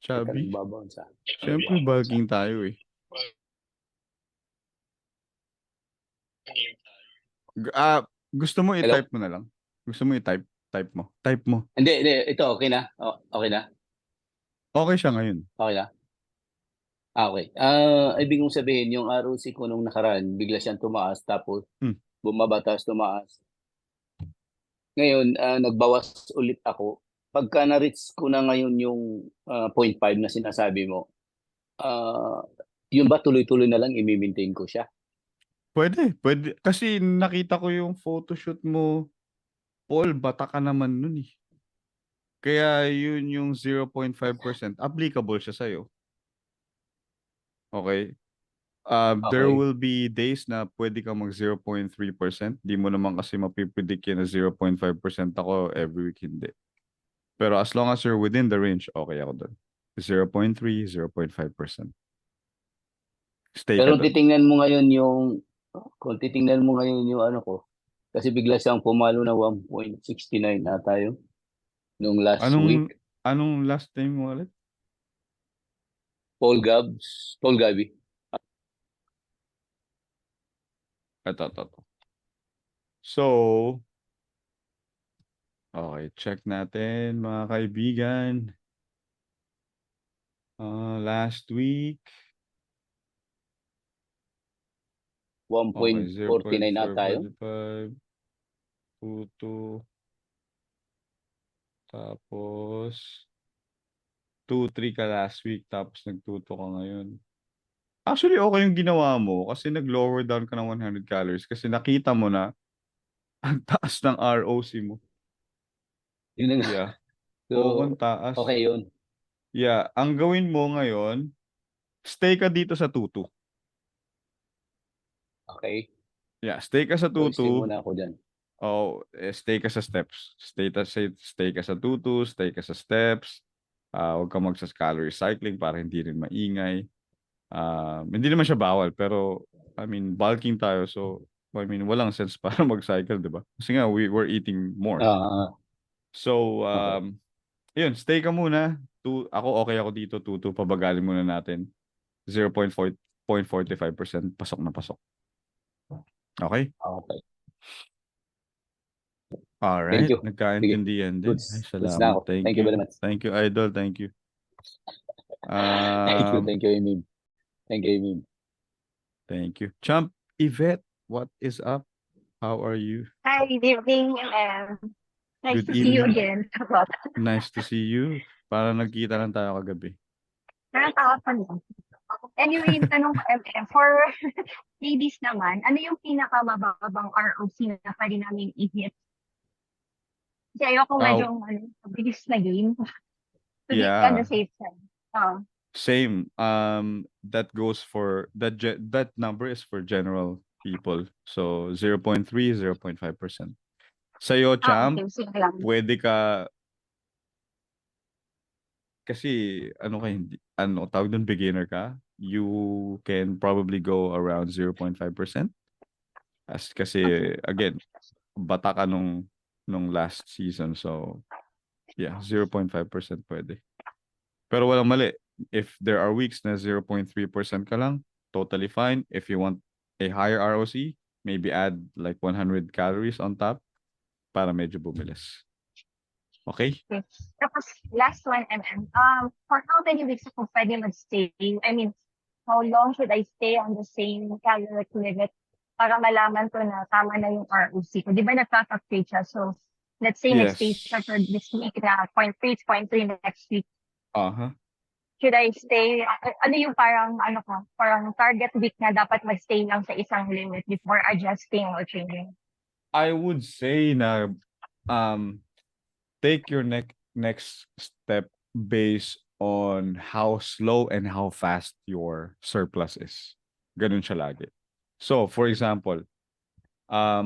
Chubby. nagbabounce sa. Siyempre, bulking tayo eh. Gusto mo Hello? i-type mo na lang? Gusto mo i-type? Type mo. Type mo. Hindi. Ito, okay na? Okay na? Okay siya ngayon. Okay na? Okay. Ibig kong sabihin, yung ROC ko nung nakaraan, bigla siyang tumaas, tapos bumaba, tapos tumaas. Ngayon, nagbawas ulit ako. Pagka na-reach ko na ngayon yung 0.5 na sinasabi mo, yun ba tuloy-tuloy na lang i-maintain ko siya? Pwede. Kasi nakita ko yung photoshoot mo, Paul, bata ka naman nun eh. Kaya yun yung 0.5% applicable siya sa'yo. Okay? There Okay. will be days na pwede ka mag 0.3%. Di mo naman kasi mapipredict yan na 0.5% ako every week, hindi. Pero as long as you're within the range, okay ako doon. 0.3, 0.5%. Stay Pero ka doon. kung titingnan mo ngayon yung ano ko, kasi bigla siyang pumalo na 1.69 na tayo nung last week. Anong last name mo ulit? Paul Gabi. Ito. So, okay, check natin mga kaibigan. Last week, okay, 1.49 na tayo. 0.445, 2, tapos 2-3 ka last week, tapos nag-2 ka ngayon. Actually, okay yung ginawa mo kasi nag-lower down ka ng 100 calories kasi nakita mo na ang taas ng ROC mo. Yun na nga. Yeah. So, Oo, ang taas. okay yun. Yeah, ang gawin mo ngayon, stay ka dito sa 2-2. Okay. Yeah, stay ka sa So, stay 2-2. muna ako dyan. Stay ka sa steps. Stay ka sa 2-2, stay ka sa steps. Huwag ka magsa-calorie cycling para hindi rin maingay. Hindi naman siya bawal, pero I mean, bulking tayo, so I mean, walang sense para mag-cycle, di ba? Kasi nga, we're eating more. So, Okay. yun, stay ka muna. Okay ako dito, 2-2, pabagalin muna natin. 0.45% pasok na pasok. Okay? Okay. Alright, Thank you. nagkaintindihan din. Goods. Ay, Goods na salamat. ako. Thank you very much. Thank you, Idol. Thank you. Thank you, Emil. Thank you, Emil. Thank you. Champ, Yvette, what is up? How are you? Hi, good evening, nice Good to see you evening. again. Nice to see you. Para nagkita lang tayo kagabi. Nakatawa pa lang. Anyway, yung tanong ko, for ladies naman, ano yung pinakamababang ROC na pwede namin i-hit? Kasi ayoko medyo mabilis na game. To be on the safe side. Same. That goes for that number is for general people. So 0.3, 0.5%. Sa'yo, Champ, okay, sige lang. pwede ka kasi tawag doon, beginner ka, you can probably go around 0.5%. Kasi again, bata ka nung last season, so yeah, 0.5% pwede. Pero walang mali. If there are weeks na 0.3% ka lang, totally fine. If you want a higher ROC, maybe add like 100 calories on top para medyo bumilis. Okay? Tapos, last one, for how many weeks ako pwede mag-stay? I mean, how long should I stay on the same caloric limit para malaman ko na tama na yung ROC ko? Di ba nagpa-fluctuate siya? So, let's say nag-stay siya for this week na 0.3, 0.3 next week. Should I stay? Ano yung parang target week na dapat mag-stay lang sa isang limit before adjusting or changing? I would say na take your next step based on how slow and how fast your surplus is. Ganun siya lagi. So, for example,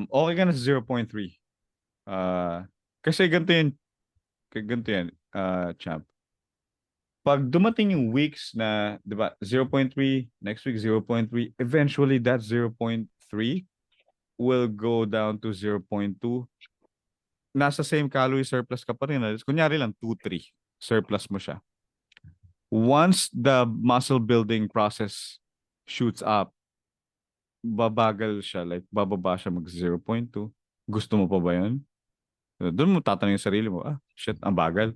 okay ka na sa 0.3. Kasi ganito yan, Champ. Pag dumating yung weeks na, di ba, 0.3, next week 0.3, eventually that 0.3 will go down to 0.2. Nasa same calorie surplus ka pa rin. Kunyari lang, 2-3, surplus mo siya. Once the muscle building process shoots up, babagal siya, like bababa siya mag 0.2. Gusto mo pa ba yun? Doon mo tatanong yung sarili mo, shit, ang bagal.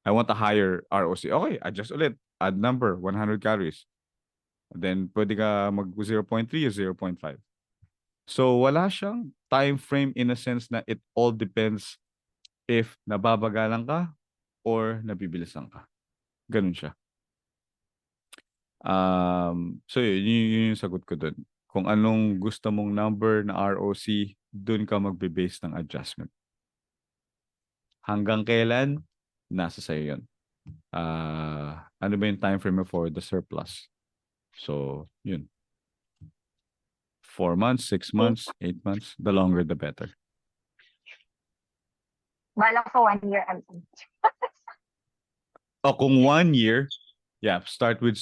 I want a higher ROC. Okay, adjust ulit. Add number, 100 calories. Then, pwede ka mag 0.3 or 0.5. So, wala siyang time frame in a sense na it all depends if nababagalan ka or nabibilisan ka. Ganun siya. So, yun yung sagot ko dun. Kung anong gusto mong number na ROC, dun ka magbe-base ng adjustment. Hanggang kailan? Nasa sa'yo yun. Ano ba yung time frame for the surplus? So, yun. 4 months, 6 months, 8 months. The longer, the better. Balak ko 1 year. Kung 1 year, yeah, start with,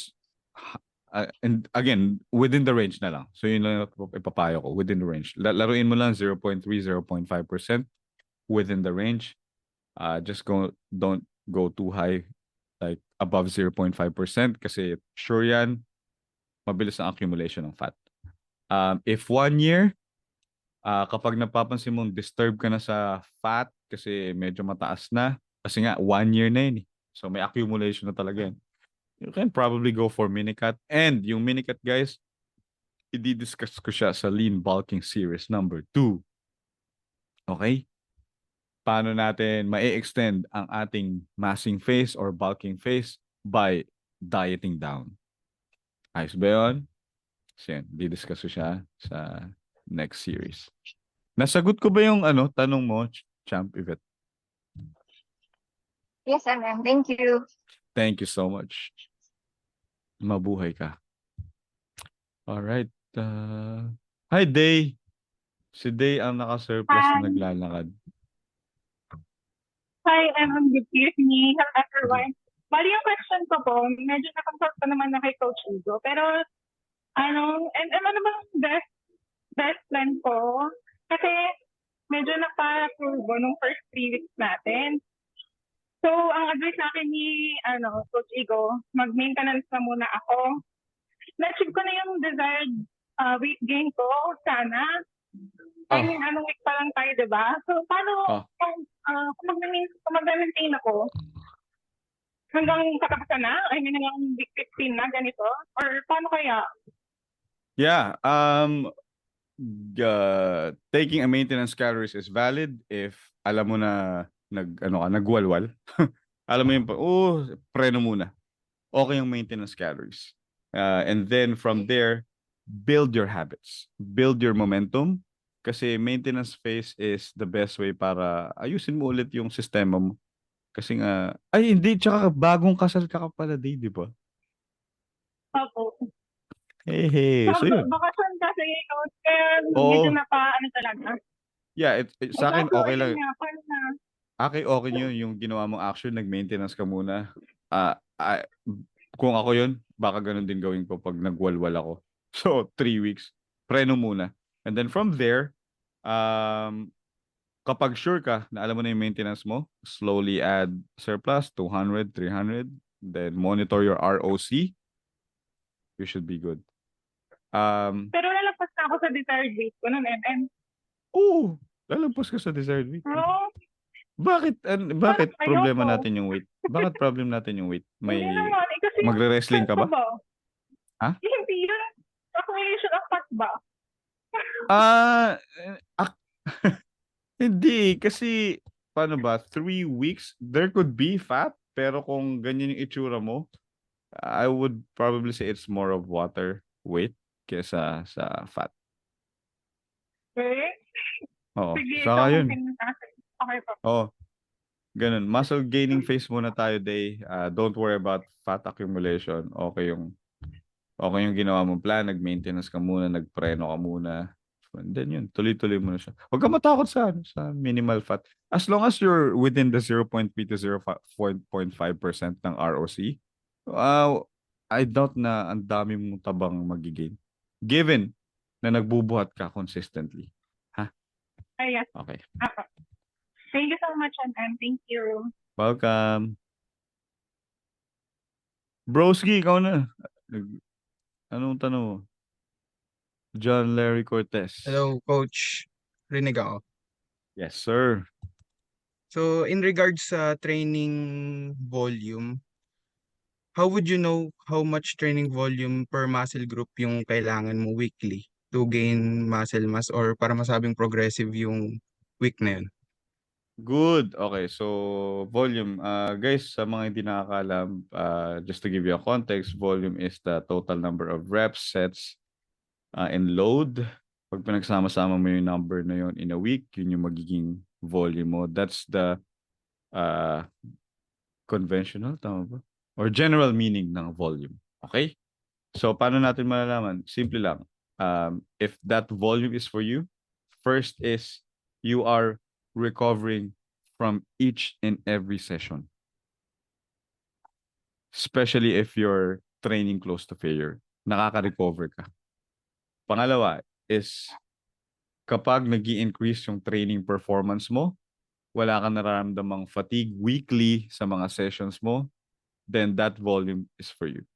and again, within the range na lang. So, yun lang ipapayo ko, within the range. Laruin mo lang 0.3, 0.5% within the range. Just don't go too high, like above 0.5% kasi sure yan, mabilis ang accumulation ng fat. If 1 year, Kapag napapansin mong disturb ka na sa fat kasi medyo mataas na, kasi nga 1 year na yun eh. So may accumulation na talaga yan. You can probably go for minicut. And yung minicut, guys, i-discuss ko siya sa Lean Bulking Series number 2. Okay? Paano natin ma-extend ang ating massing phase or bulking phase by dieting down. Ayos ba yun? So yan, di-discuss ko siya sa next series. Nasagot ko ba yung tanong mo, Champ Yvette? Yes, MM. Thank you. Thank you so much. Mabuhay ka. Alright. Hi, Day. Si Day ang naka-surplus na Hi. naglalakad. Hi, good evening. Hello, everyone. Bali yung question ko po, medyo na-consult pa naman na kay Coach Igo. Pero, ano bang best plan ko? Kasi, medyo napa-turbo nung first 3 weeks natin. So, ang advice sa akin ni, Coach Igo, mag-maintenance na muna ako. Na-achieve ko na yung desired weight gain ko, sana. I mean, anong week pa lang tayo, diba? So, paano, kung mag-maintain ako, hanggang katapusan na? I mean, hanggang week 15 na, ganito? Or paano kaya? Yeah, taking a maintenance calories is valid if alam mo na nagwalwal. Alam mo yung preno muna. Okay yung maintenance calories. And then from there, build your habits. Build your momentum. Kasi maintenance phase is the best way para ayusin mo ulit yung sistema mo. Kasi nga, hindi, tsaka bagong kasal ka pala, di ba? Opo. Hey. So yun. Bakasyon kasi, kaya medyo talaga. Yeah, sa akin, So, okay lang. ayun nga, paano na? Okay yun yung ginawa mong action, nag-maintenance ka muna. Kung ako yun, baka ganun din gawin ko pag nagwalwal ako. So, 3 weeks, preno muna. And then from there, kapag sure ka na alam mo na yung maintenance mo, slowly add surplus, 200, 300, then monitor your ROC. You should be good. Pero lalagpas na ako sa desired weight ko nun, MM. Oo, lalagpas ka sa desired weight. No? Bakit Parang problema ayoko. natin yung weight? Bakit problem natin yung weight? Hindi naman, kasi magre-wrestling ka ba? Ha? Hindi yun. Accumulation of fat ba? Hindi, kasi paano ba? 3 weeks, there could be fat, pero kung ganyan yung itsura mo, I would probably say it's more of water weight kesa sa fat. Okay? Oo, Sige, saka yun. Okay po. Oh, ganun. Muscle gaining phase muna tayo, Day. Don't worry about fat accumulation. Okay yung ginawa mong plan. Nag-maintenance ka muna, nagpreno ka muna. And then yun, tuloy-tuloy mo na siya. Huwag ka matakot sa minimal fat. As long as you're within the 0.3 to 0.5% ng ROC, I doubt na ang dami mong tabang magigain. Given na nagbubuhat ka consistently. Ha? Yes. Okay. Thank you so much, and thank you. Welcome. Broski, ikaw na. Anong tanong mo? John Larry Cortez. Hello, Coach. Rinig ako. Yes, sir. So, in regards sa training volume, how would you know how much training volume per muscle group yung kailangan mo weekly to gain muscle mass or para masabing progressive yung week na yun? Good. Okay, so volume. Guys, sa mga hindi nakakaalam, just to give you a context, volume is the total number of reps, sets, and load. Pag pinagsama-sama mo yung number na yun in a week, yun yung magiging volume mo. That's the conventional, tama ba? Or general meaning ng volume. Okay? So, paano natin malalaman? Simple lang. If that volume is for you, first is you are recovering from each and every session. Especially if you're training close to failure. Nakaka-recover ka. Pangalawa is kapag nag-i-increase yung training performance mo, wala kang nararamdamang fatigue weekly sa mga sessions mo, then that volume is for you.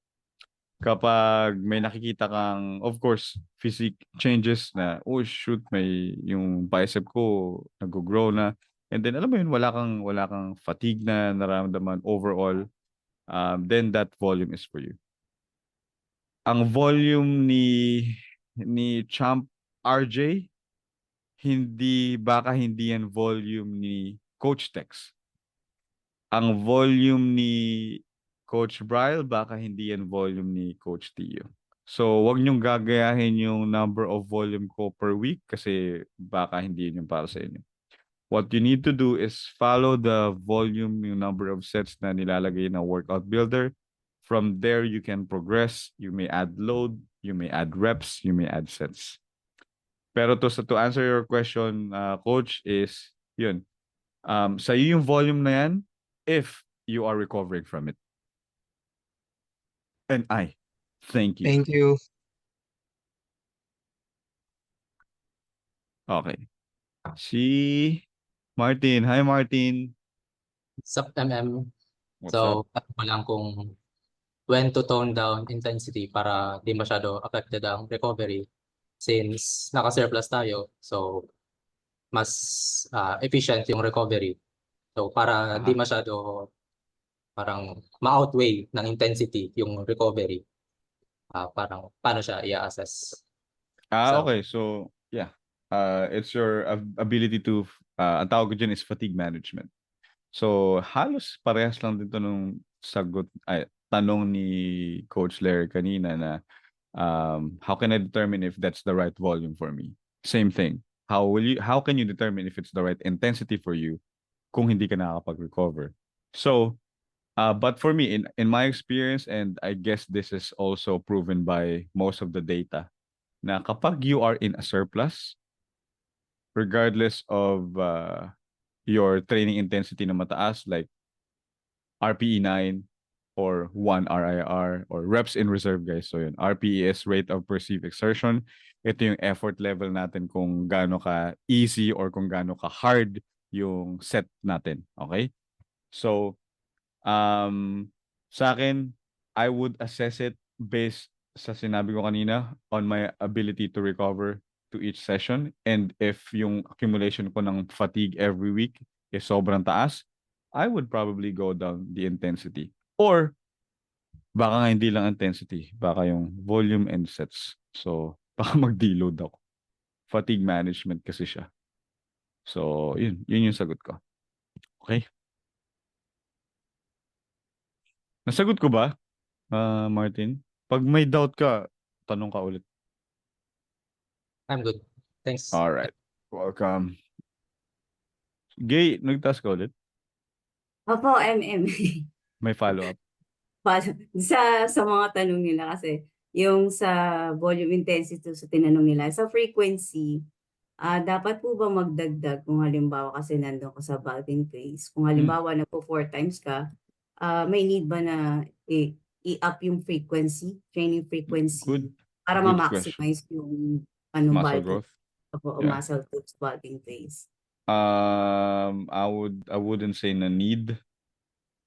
kapag may nakikita kang, of course, physique changes na, oh shoot, may yung bicep ko nag-grow na. And then, alam mo yun, wala kang fatigue na nararamdaman overall. Then that volume is for you. Ang volume ni Champ RJ, baka hindi yan volume ni Coach Tex. Ang volume ni Coach Bryle, baka hindi yan volume ni Coach Tio. So, wag niyong gagayahin yung number of volume ko per week kasi baka hindi yun yung para sa inyo. What you need to do is follow the volume, yung number of sets na nilalagay ng workout builder. From there, you can progress. You may add load, you may add reps, you may add sets. Pero to answer your question, Coach, is yun. Sa'yo yung volume na yan if you are recovering from it. And thank you. Thank you. Okay. Si Martin. Hi, Martin. Sup, MM. What's So, up? ko lang kung when to tone down intensity para di masyado affected ang recovery since naka-surplus tayo. So, mas efficient yung recovery. So, para di masyado parang ma-outweigh ng intensity yung recovery. Parang paano siya i-assess? So, Okay. So, yeah. It's your ability to, ang tawag ko dyan is fatigue management. So, halos parehas lang dito nung tanong ni Coach Larry kanina na how can I determine if that's the right volume for me? Same thing. How can you determine if it's the right intensity for you kung hindi ka nakakapag-recover? So, but for me, in my experience, and I guess this is also proven by most of the data, na kapag you are in a surplus, regardless of your training intensity na mataas, like RPE 9 or 1 RIR or reps in reserve, guys. So yun, RPE is rate of perceived exertion. Ito yung effort level natin kung gaano ka easy or kung gaano ka hard yung set natin. Okay? So, sa akin, I would assess it based sa sinabi ko kanina on my ability to recover to each session. And if yung accumulation ko ng fatigue every week is sobrang taas, I would probably go down the intensity. Or, baka nga hindi lang intensity, baka yung volume and sets. So, baka mag-deload ako. Fatigue management kasi siya. So, yun yung sagot ko. Okay? Nasagot ko ba, Martin? Pag may doubt ka, tanong ka ulit. I'm good. Thanks. All right. Welcome. Gay, nagtask ka ulit? Opo, MM. May follow-up. Sa mga tanong nila kasi yung sa volume intensity sa tinanong nila, sa frequency, dapat po ba magdagdag kung halimbawa kasi nandun ka sa bulking phase? Kung halimbawa na po 4 times ka, may need ba na i-up yung frequency, training frequency Good. para Good ma-maximize yung Muscle bulking growth. o Yeah. muscle groups bulking phase? I wouldn't say na need,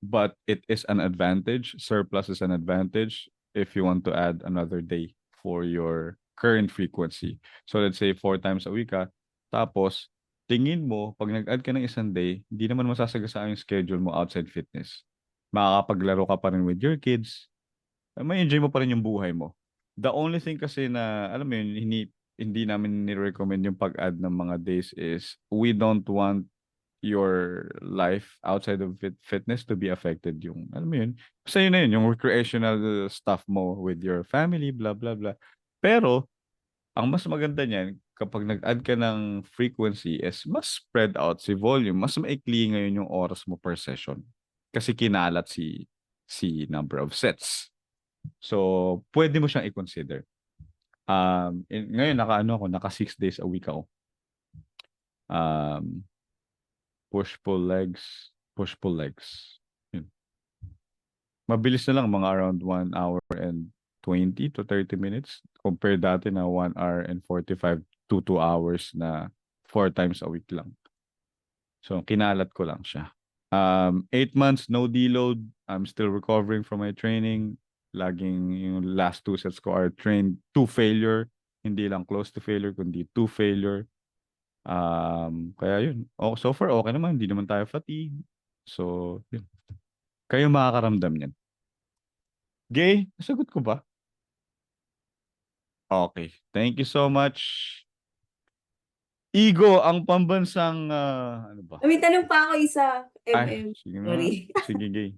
but it is an advantage. Surplus is an advantage if you want to add another day for your current frequency. So let's say 4 times a week ka, tapos tingin mo, pag nag-add ka ng isang day, hindi naman masasagasaan yung schedule mo outside fitness. Makakapaglaro ka pa rin with your kids. May enjoy mo pa rin yung buhay mo. The only thing kasi na, alam mo yun, hindi namin ni-recommend yung pag-add ng mga days is we don't want your life outside of fitness to be affected yung, alam mo yun, basta yun na yun, yung recreational stuff mo with your family, blah, blah, blah. Pero, ang mas maganda niyan, kapag nag-add ka ng frequency is mas spread out si volume, mas maikli ngayon yung oras mo per session. Kasi kinalat si number of sets. So, pwede mo siyang i-consider. Ngayon, naka 6 days a week ako. Push-pull legs. Yun. Mabilis na lang, mga around 1 hour and 20 to 30 minutes. Compare dati na 1 hour and 45 to 2 hours na 4 times a week lang. So, kinalat ko lang siya. 8 months, no deload. I'm still recovering from my training. Laging yung last 2 sets ko are trained to failure. Hindi lang close to failure, kundi to failure. Kaya yun. So far, okay naman. Hindi naman tayo fatigue. So, yun. Kayo makakaramdam niyan. Gay, nasagot ko ba? Okay. Thank you so much. Igo, ang pambansang, ano ba? May tanong pa ako isa, Ay, MM. sige nga. Sorry. Sige, Gay.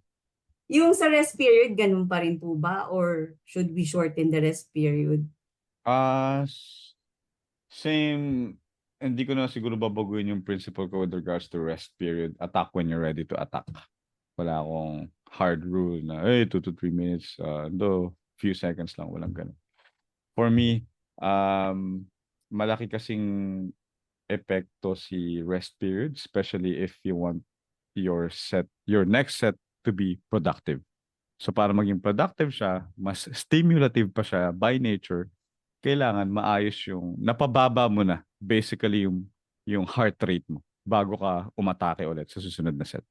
Yung sa rest period, ganun pa rin po ba? Or should we shorten the rest period? Same. Hindi ko na siguro babaguhin yung principle ko with regards to rest period. Attack when you're ready to attack. Wala akong hard rule na, 2 to 3 minutes. Though, few seconds lang. Walang ganun. For me, malaki kasing epekto si rest period, especially if you want your next set to be productive. So para maging productive siya, mas stimulative pa siya by nature, kailangan maayos yung napababa mo na basically yung heart rate mo bago ka umatake ulit sa susunod na set.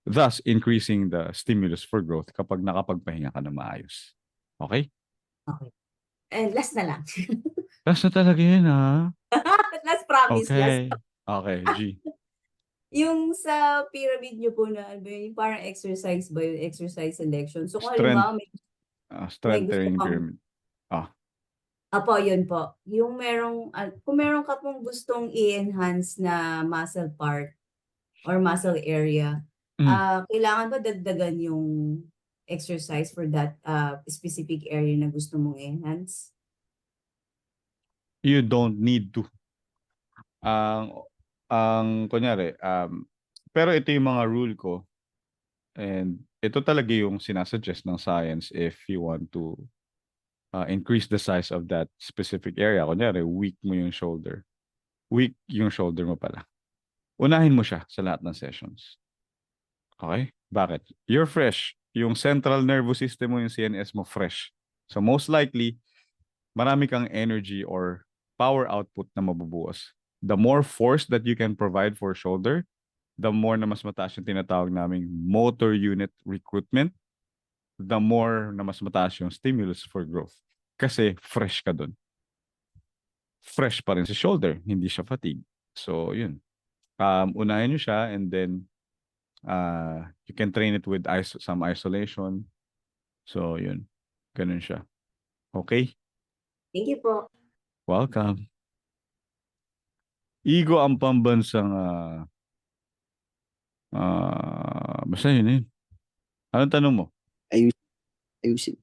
Thus increasing the stimulus for growth kapag nakapagpahinga ka na maayos. Okay? Okay. And last na lang. Last na talaga yun, ha? Last promise. Last. Okay. Okay, G. Yung sa pyramid nyo po na, ano ba yun, yung parang exercise ba yun? Exercise selection. So kung Strength. halimbawa may Strength gusto training kang- pyramid. Apo, yun po. Yung kung meron ka pong gustong i-enhance na muscle part or muscle area, kailangan ba dagdagan yung exercise for that specific area na gusto mong enhance? You don't need to. Kunyari, pero ito yung mga rule ko, and ito talaga yung sinasuggest ng science if you want to increase the size of that specific area. Kunyari, weak mo yung shoulder. Weak yung shoulder mo pala. Unahin mo siya sa lahat ng sessions. Okay? Bakit? You're fresh. Yung central nervous system mo, yung CNS mo, fresh. So most likely, marami kang energy or power output na mabubuos. The more force that you can provide for shoulder, the more na mas mataas yung tinatawag naming motor unit recruitment, the more na mas mataas yung stimulus for growth. Kasi fresh ka dun. Fresh pa rin sa shoulder, hindi siya fatigue. So, yun. Unahin nyo siya and then you can train it with some isolation. So, yun. Ganun siya. Okay? Thank you po. Welcome. Igo ang pambansang basta yun eh. Anong tanong mo? Ayusin.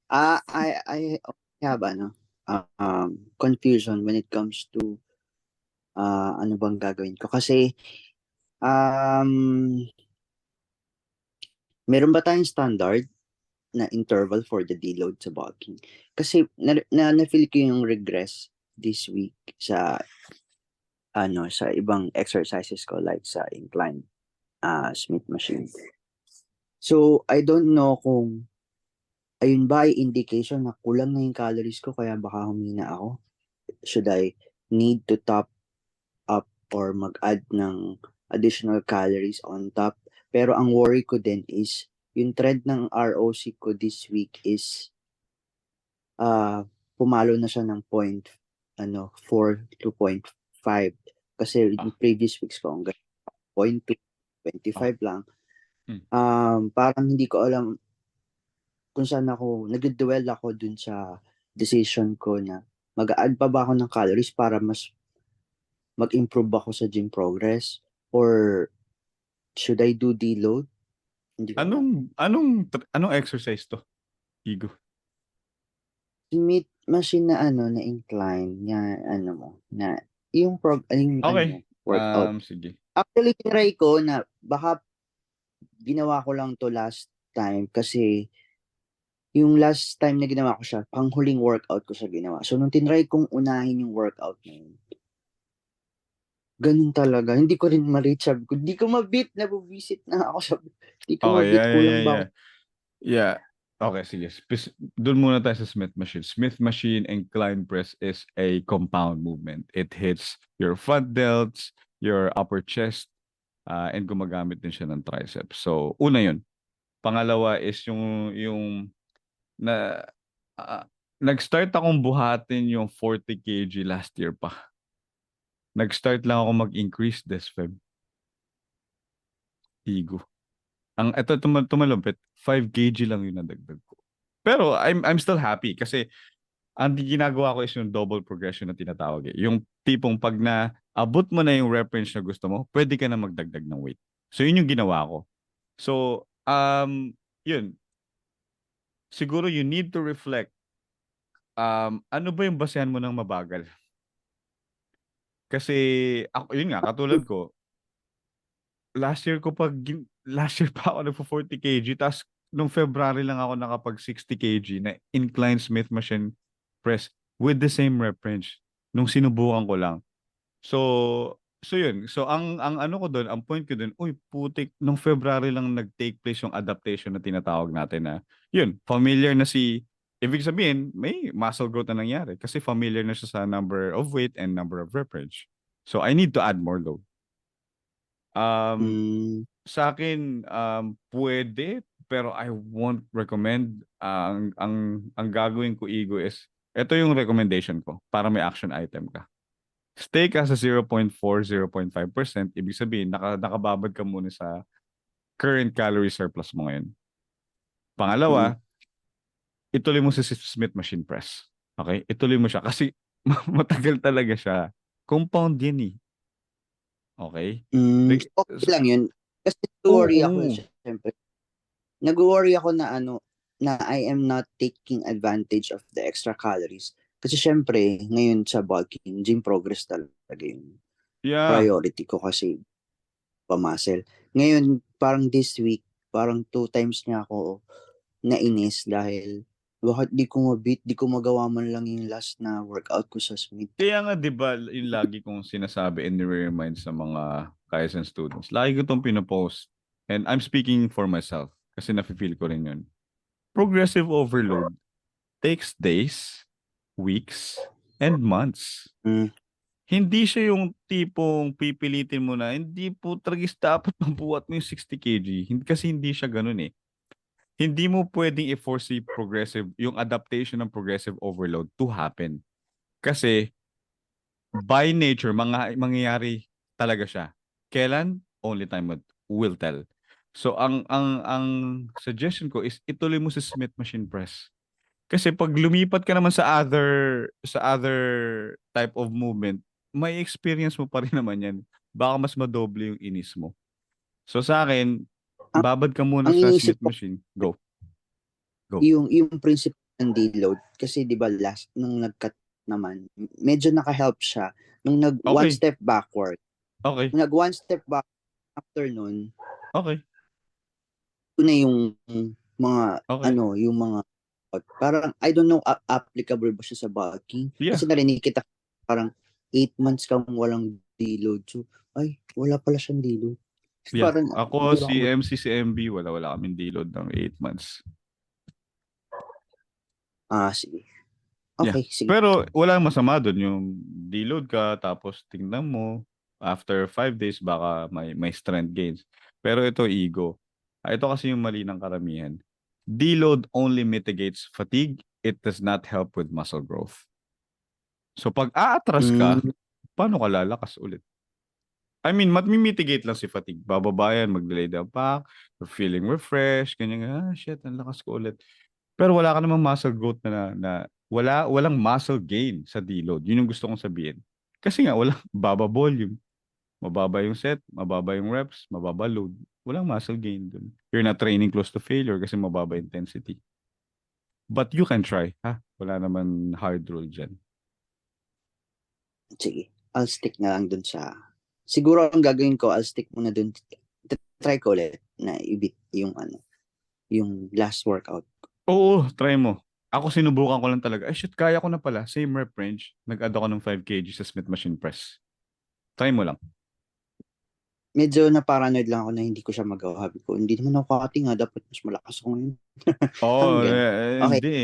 I have confusion when it comes to ano bang gagawin ko kasi meron ba tayong standard na interval for the deload sa bulking? Kasi na-feel ko yung regress this week sa sa ibang exercises ko like sa incline Smith machine. So I don't know kung ayun ba ay indication na kulang na yung calories ko kaya baka humina ako. Should I need to top up or mag-add ng additional calories on top? Pero ang worry ko din is yung trend ng ROC ko this week is pumalo na siya ng 4 to 0.5 kasi in previous weeks ko hanggang 0.2, 25 lang. Parang hindi ko alam kung saan nag-dwell ako dun sa decision ko na mag-add pa ba ako ng calories para mas mag-improve ako sa gym progress or should I do deload? Anong exercise to? Igo. Smith machine na na incline na yung Okay. workout. Sige. Actually, tinry ko na baka ginawa ko lang to last time kasi yung last time na ginawa ko siya, panghuling workout ko siya ginawa. So, nung tinry kong unahin yung workout na yun, ganun talaga. Hindi ko rin ma-reach. Sabi ko, hindi ko ma-beat. Nabubisit na ako. Sabi, hindi ko ma-beat. Kulang ba ako? Yeah. Okay, sige. Doon muna tayo sa Smith machine. Smith machine incline press is a compound movement. It hits your front delts, your upper chest, and gumagamit din siya ng triceps. So, una yun. Pangalawa is yung na nag-start akong buhatin yung 40 kg last year pa. Nag-start lang ako mag-increase this Feb. Ego. Ito tumalumpit, 5 kg lang yung nadagdag ko. Pero I'm still happy kasi ang ginagawa ko is yung double progression na tinatawag eh. Yung tipong pag na abot mo na yung rep range na gusto mo, pwede ka na magdagdag ng weight. So yun yung ginawa ko. So yun. Siguro you need to reflect ano ba yung basehan mo ng mabagal? Kasi ako yun nga katulad ko last year pa ako nagpo 40 kg tapos nung February lang ako nakapag 60 kg na incline Smith machine press with the same rep range nung sinubukan ko lang. So yun. So ang ano ko doon, ang point ko doon, uy putik nung February lang nag-take place yung adaptation na tinatawag natin na yun, familiar na ibig sabihin, may muscle growth na nangyari kasi familiar na siya sa number of weight and number of rep range. So I need to add more load. Sa akin pwede pero I won't recommend. Ang gagawin ko Igo is ito yung recommendation ko para may action item ka. Stay ka sa 0.4, 0.5%. Ibig sabihin, nakababad ka muna sa current calorie surplus mo ngayon. Pangalawa, ituloy mo si Smith machine press. Okay? Ituloy mo siya kasi matagal talaga siya. Compound yan eh. Okay? Okay lang yun. Kasi nag-worry ako, syempre. Nag-worry ako na na I am not taking advantage of the extra calories. Kasi syempre, ngayon sa bulking, gym progress talaga yung priority ko kasi pa-muscle. Ngayon, parang this week, parang 2 times niya ako nainis dahil bakit di ko mabit, di ko magawa man lang yung last na workout ko sa Smith. Kaya nga, di ba, yung lagi kong sinasabi and remind sa mga Kaizen students, lagi ko itong pinopost and I'm speaking for myself kasi nafe-feel ko rin yun. Progressive overload takes days, weeks, and months. Hindi siya yung tipong pipilitin mo na, hindi po tragis dapat mabuhat mo yung 60 kg. Kasi hindi siya ganun eh. Hindi mo pwedeng i-force yung adaptation ng progressive overload to happen. Kasi, by nature, mangyayari talaga siya. Kailan? Only time will tell. So, ang suggestion ko is ituloy mo sa Smith machine press. Kasi pag lumipat ka naman sa other type of movement, may experience mo pa rin naman yan. Baka mas madoble yung inis mo. So sa akin, babad ka muna sa Smith machine. Go. Yung principle ng deload, kasi di ba last, nung nag-cut naman, medyo naka-help siya. Nung one step backward. Okay. Nung one step back after nun. Okay. Ito na yung mga, yung mga parang, I don't know, applicable ba siya sa bulking? Yeah. Kasi narinig kita, parang 8 months kang walang deload. So, ay, wala pala siyang deload. Yeah. Parang, ako, si MC, si MB, wala kaming deload ng 8 months. Sige. Okay, sige. Pero, walang masama doon. Yung deload ka, tapos tingnan mo, after 5 days, baka may strength gains. Pero ito, ego. Ito kasi yung mali ng karamihan. Deload only mitigates fatigue. It does not help with muscle growth. So pag aatras ka, paano ka lalakas ulit? I mean, mitigate lang si fatigue. Bababayan, mag-delay the back, feeling refreshed, ganyan, shit, ang lakas ko ulit. Pero wala ka namang muscle growth na walang muscle gain sa deload. Yun yung gusto kong sabihin. Kasi nga, walang baba volume. Mababa yung set, mababa yung reps, mababa load. Walang muscle gain dun. You're not training close to failure kasi mababa intensity. But you can try, ha? Wala naman hard rule dyan. Sige, I'll stick na lang dun sa... Siguro ang gagawin ko, I'll stick muna dun. Try ko ulit na ibit yung yung last workout. Oo, try mo. Ako sinubukan ko lang talaga. Ay shit, kaya ko na pala. Same rep range. Nag-add ako ng 5 kg sa Smith machine press. Try mo lang. Medyo na-paranoid lang ako na hindi ko siya magawa. Habi ko, hindi naman ako cutting nga. Dapat mas malakas ako ngayon. Hindi.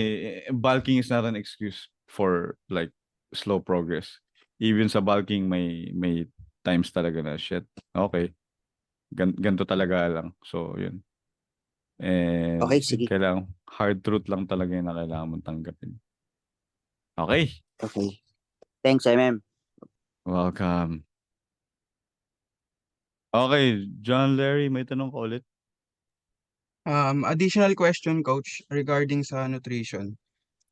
Bulking is not an excuse for like slow progress. Even sa bulking, may times talaga na shit. Okay. Ganto talaga lang. So, yun. And Okay, sige. kailangan, hard truth lang talaga yung na kailangan mong tanggapin. Okay, Okay. Thanks, MM. welcome. Okay, John Larry, may tanong ka ulit? Additional question, coach, regarding sa nutrition.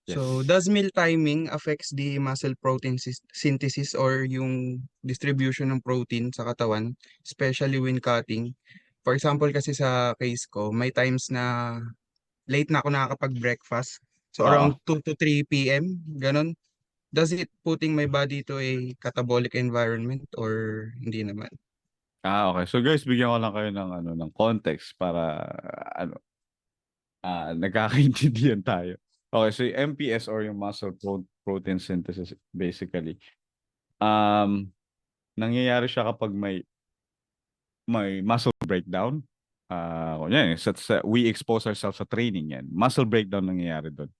So, Yes. does meal timing affects the muscle protein synthesis or yung distribution ng protein sa katawan, especially when cutting? For example, kasi sa case ko, may times na late na ako nakakapag-breakfast. So, Oo. around 2 to 3 p.m., ganun. Does it putting my body to a catabolic environment or hindi naman? Okay. So guys, bigyan ko lang kayo ng ng context para ano, nagkakaintindihan tayo. Okay, so yung MPS or yung protein synthesis basically, nangyayari siya kapag may muscle breakdown. Kunyari, we expose ourselves sa training yan. Muscle breakdown nangyayari doon.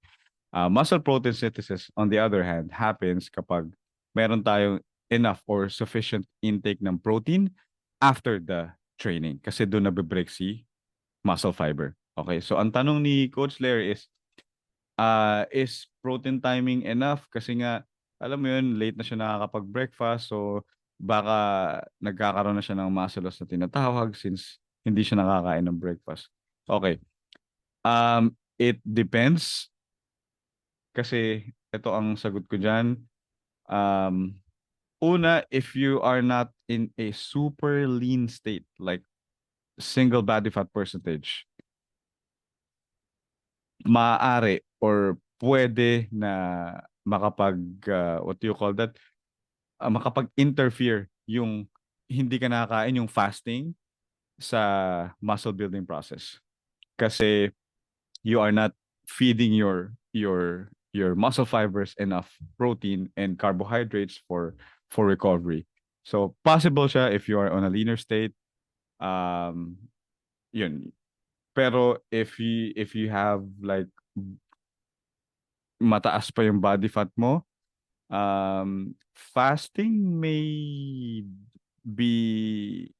Muscle protein synthesis, on the other hand, happens kapag meron tayong enough or sufficient intake ng protein after the training. Kasi doon nabe-break si muscle fiber. Okay, so ang tanong ni Coach Larry is protein timing enough? Kasi nga, alam mo yun, late na siya nakakapag-breakfast, so baka nagkakaroon na siya ng muscle loss na tinatawag since hindi siya nakakain ng breakfast. Okay. It depends. Kasi ito ang sagot ko dyan. Una, if you are not in a super lean state, like single body fat percentage, maaari or pwede na what do you call that? Makapag-interfere yung hindi ka nakakain, yung fasting sa muscle building process. Kasi you are not feeding your muscle fibers enough protein and carbohydrates for recovery. So possible siya if you are on a leaner state. Yun. Pero if you have like mataas pa yung body fat mo, fasting may be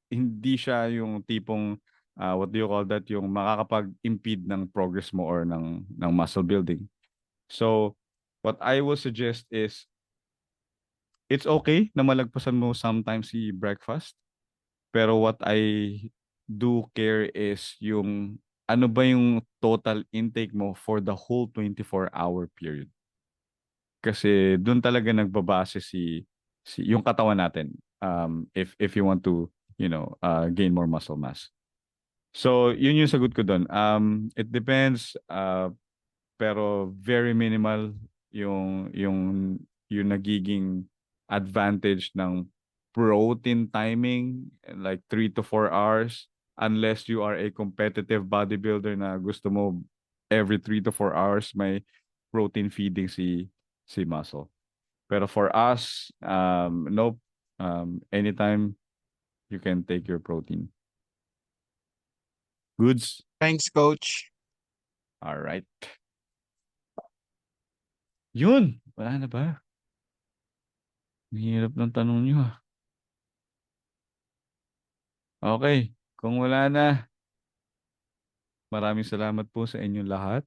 hindi siya yung tipong what do you call that, yung makakapag-impede ng progress mo or ng muscle building. So what I will suggest is it's okay na malagpasan mo sometimes si breakfast, pero what I do care is yung ano ba yung total intake mo for the whole 24-hour period. Kasi doon talaga nagbabase si yung katawan natin, if you want to gain more muscle mass. So yun yung sagot ko doon. It depends, pero very minimal yung nagiging advantage ng protein timing, like 3 to 4 hours, unless you are a competitive bodybuilder na gusto mo every 3 to 4 hours may protein feeding si muscle. Pero for us, nope. Anytime you can take your protein. Goods? Thanks, coach. All right. Yun. Wala na ba? Ang hirap ng tanong nyo. Okay. Kung wala na, maraming salamat po sa inyong lahat.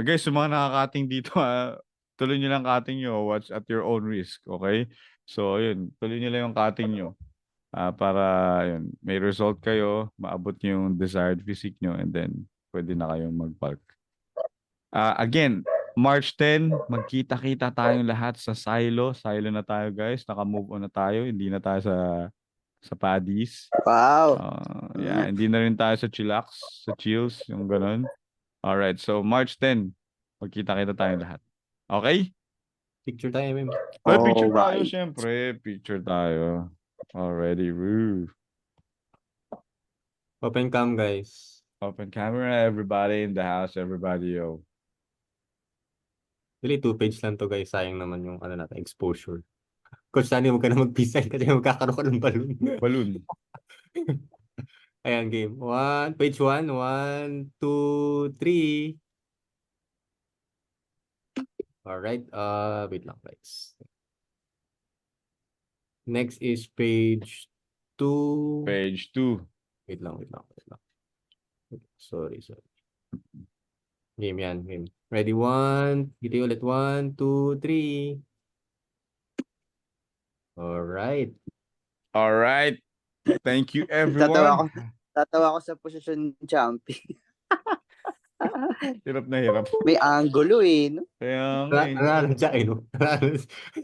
Guys, sa mga nakakating dito, tuloy nyo lang cutting nyo. Watch at your own risk. Okay? So, yun. Tuloy nyo lang yung cutting nyo. Para yun, may result kayo, maabot yung desired physique nyo, and then pwede na kayong mag-bulk. Again, March 10, magkita-kita tayong lahat sa Silo. Silo na tayo, guys. Naka-move on na tayo. Hindi na tayo sa Paddies. Wow. Yeah, hindi na rin tayo sa Chillax, sa Chills, yung ganun. Alright, so March 10, magkita-kita tayong lahat. Okay? Picture tayo, MM. Well, picture tayo, Alright. syempre. Picture tayo. Already, woo. Open cam, guys. Open camera, everybody in the house, everybody, yo. Really, 2 page lang to, guys. Sayang naman yung natin, exposure. Coach, sana huwag ka na mag-design kasi magkakaroon ka ng balloon. Balloon. Ayan, game. Page 1. 1, 2, 3. Alright. Wait lang, guys. Next is page 2. Page 2. Wait lang. Sorry. Game yan, game. Ready, 1. Giti ulit, 1, 2, 3. Alright. Alright. Thank you, Tatawa everyone. ako sa posisyon ng champion. Hirap na hirap. May angulo eh, no? Kaya nga eh. Nanalo siya, no?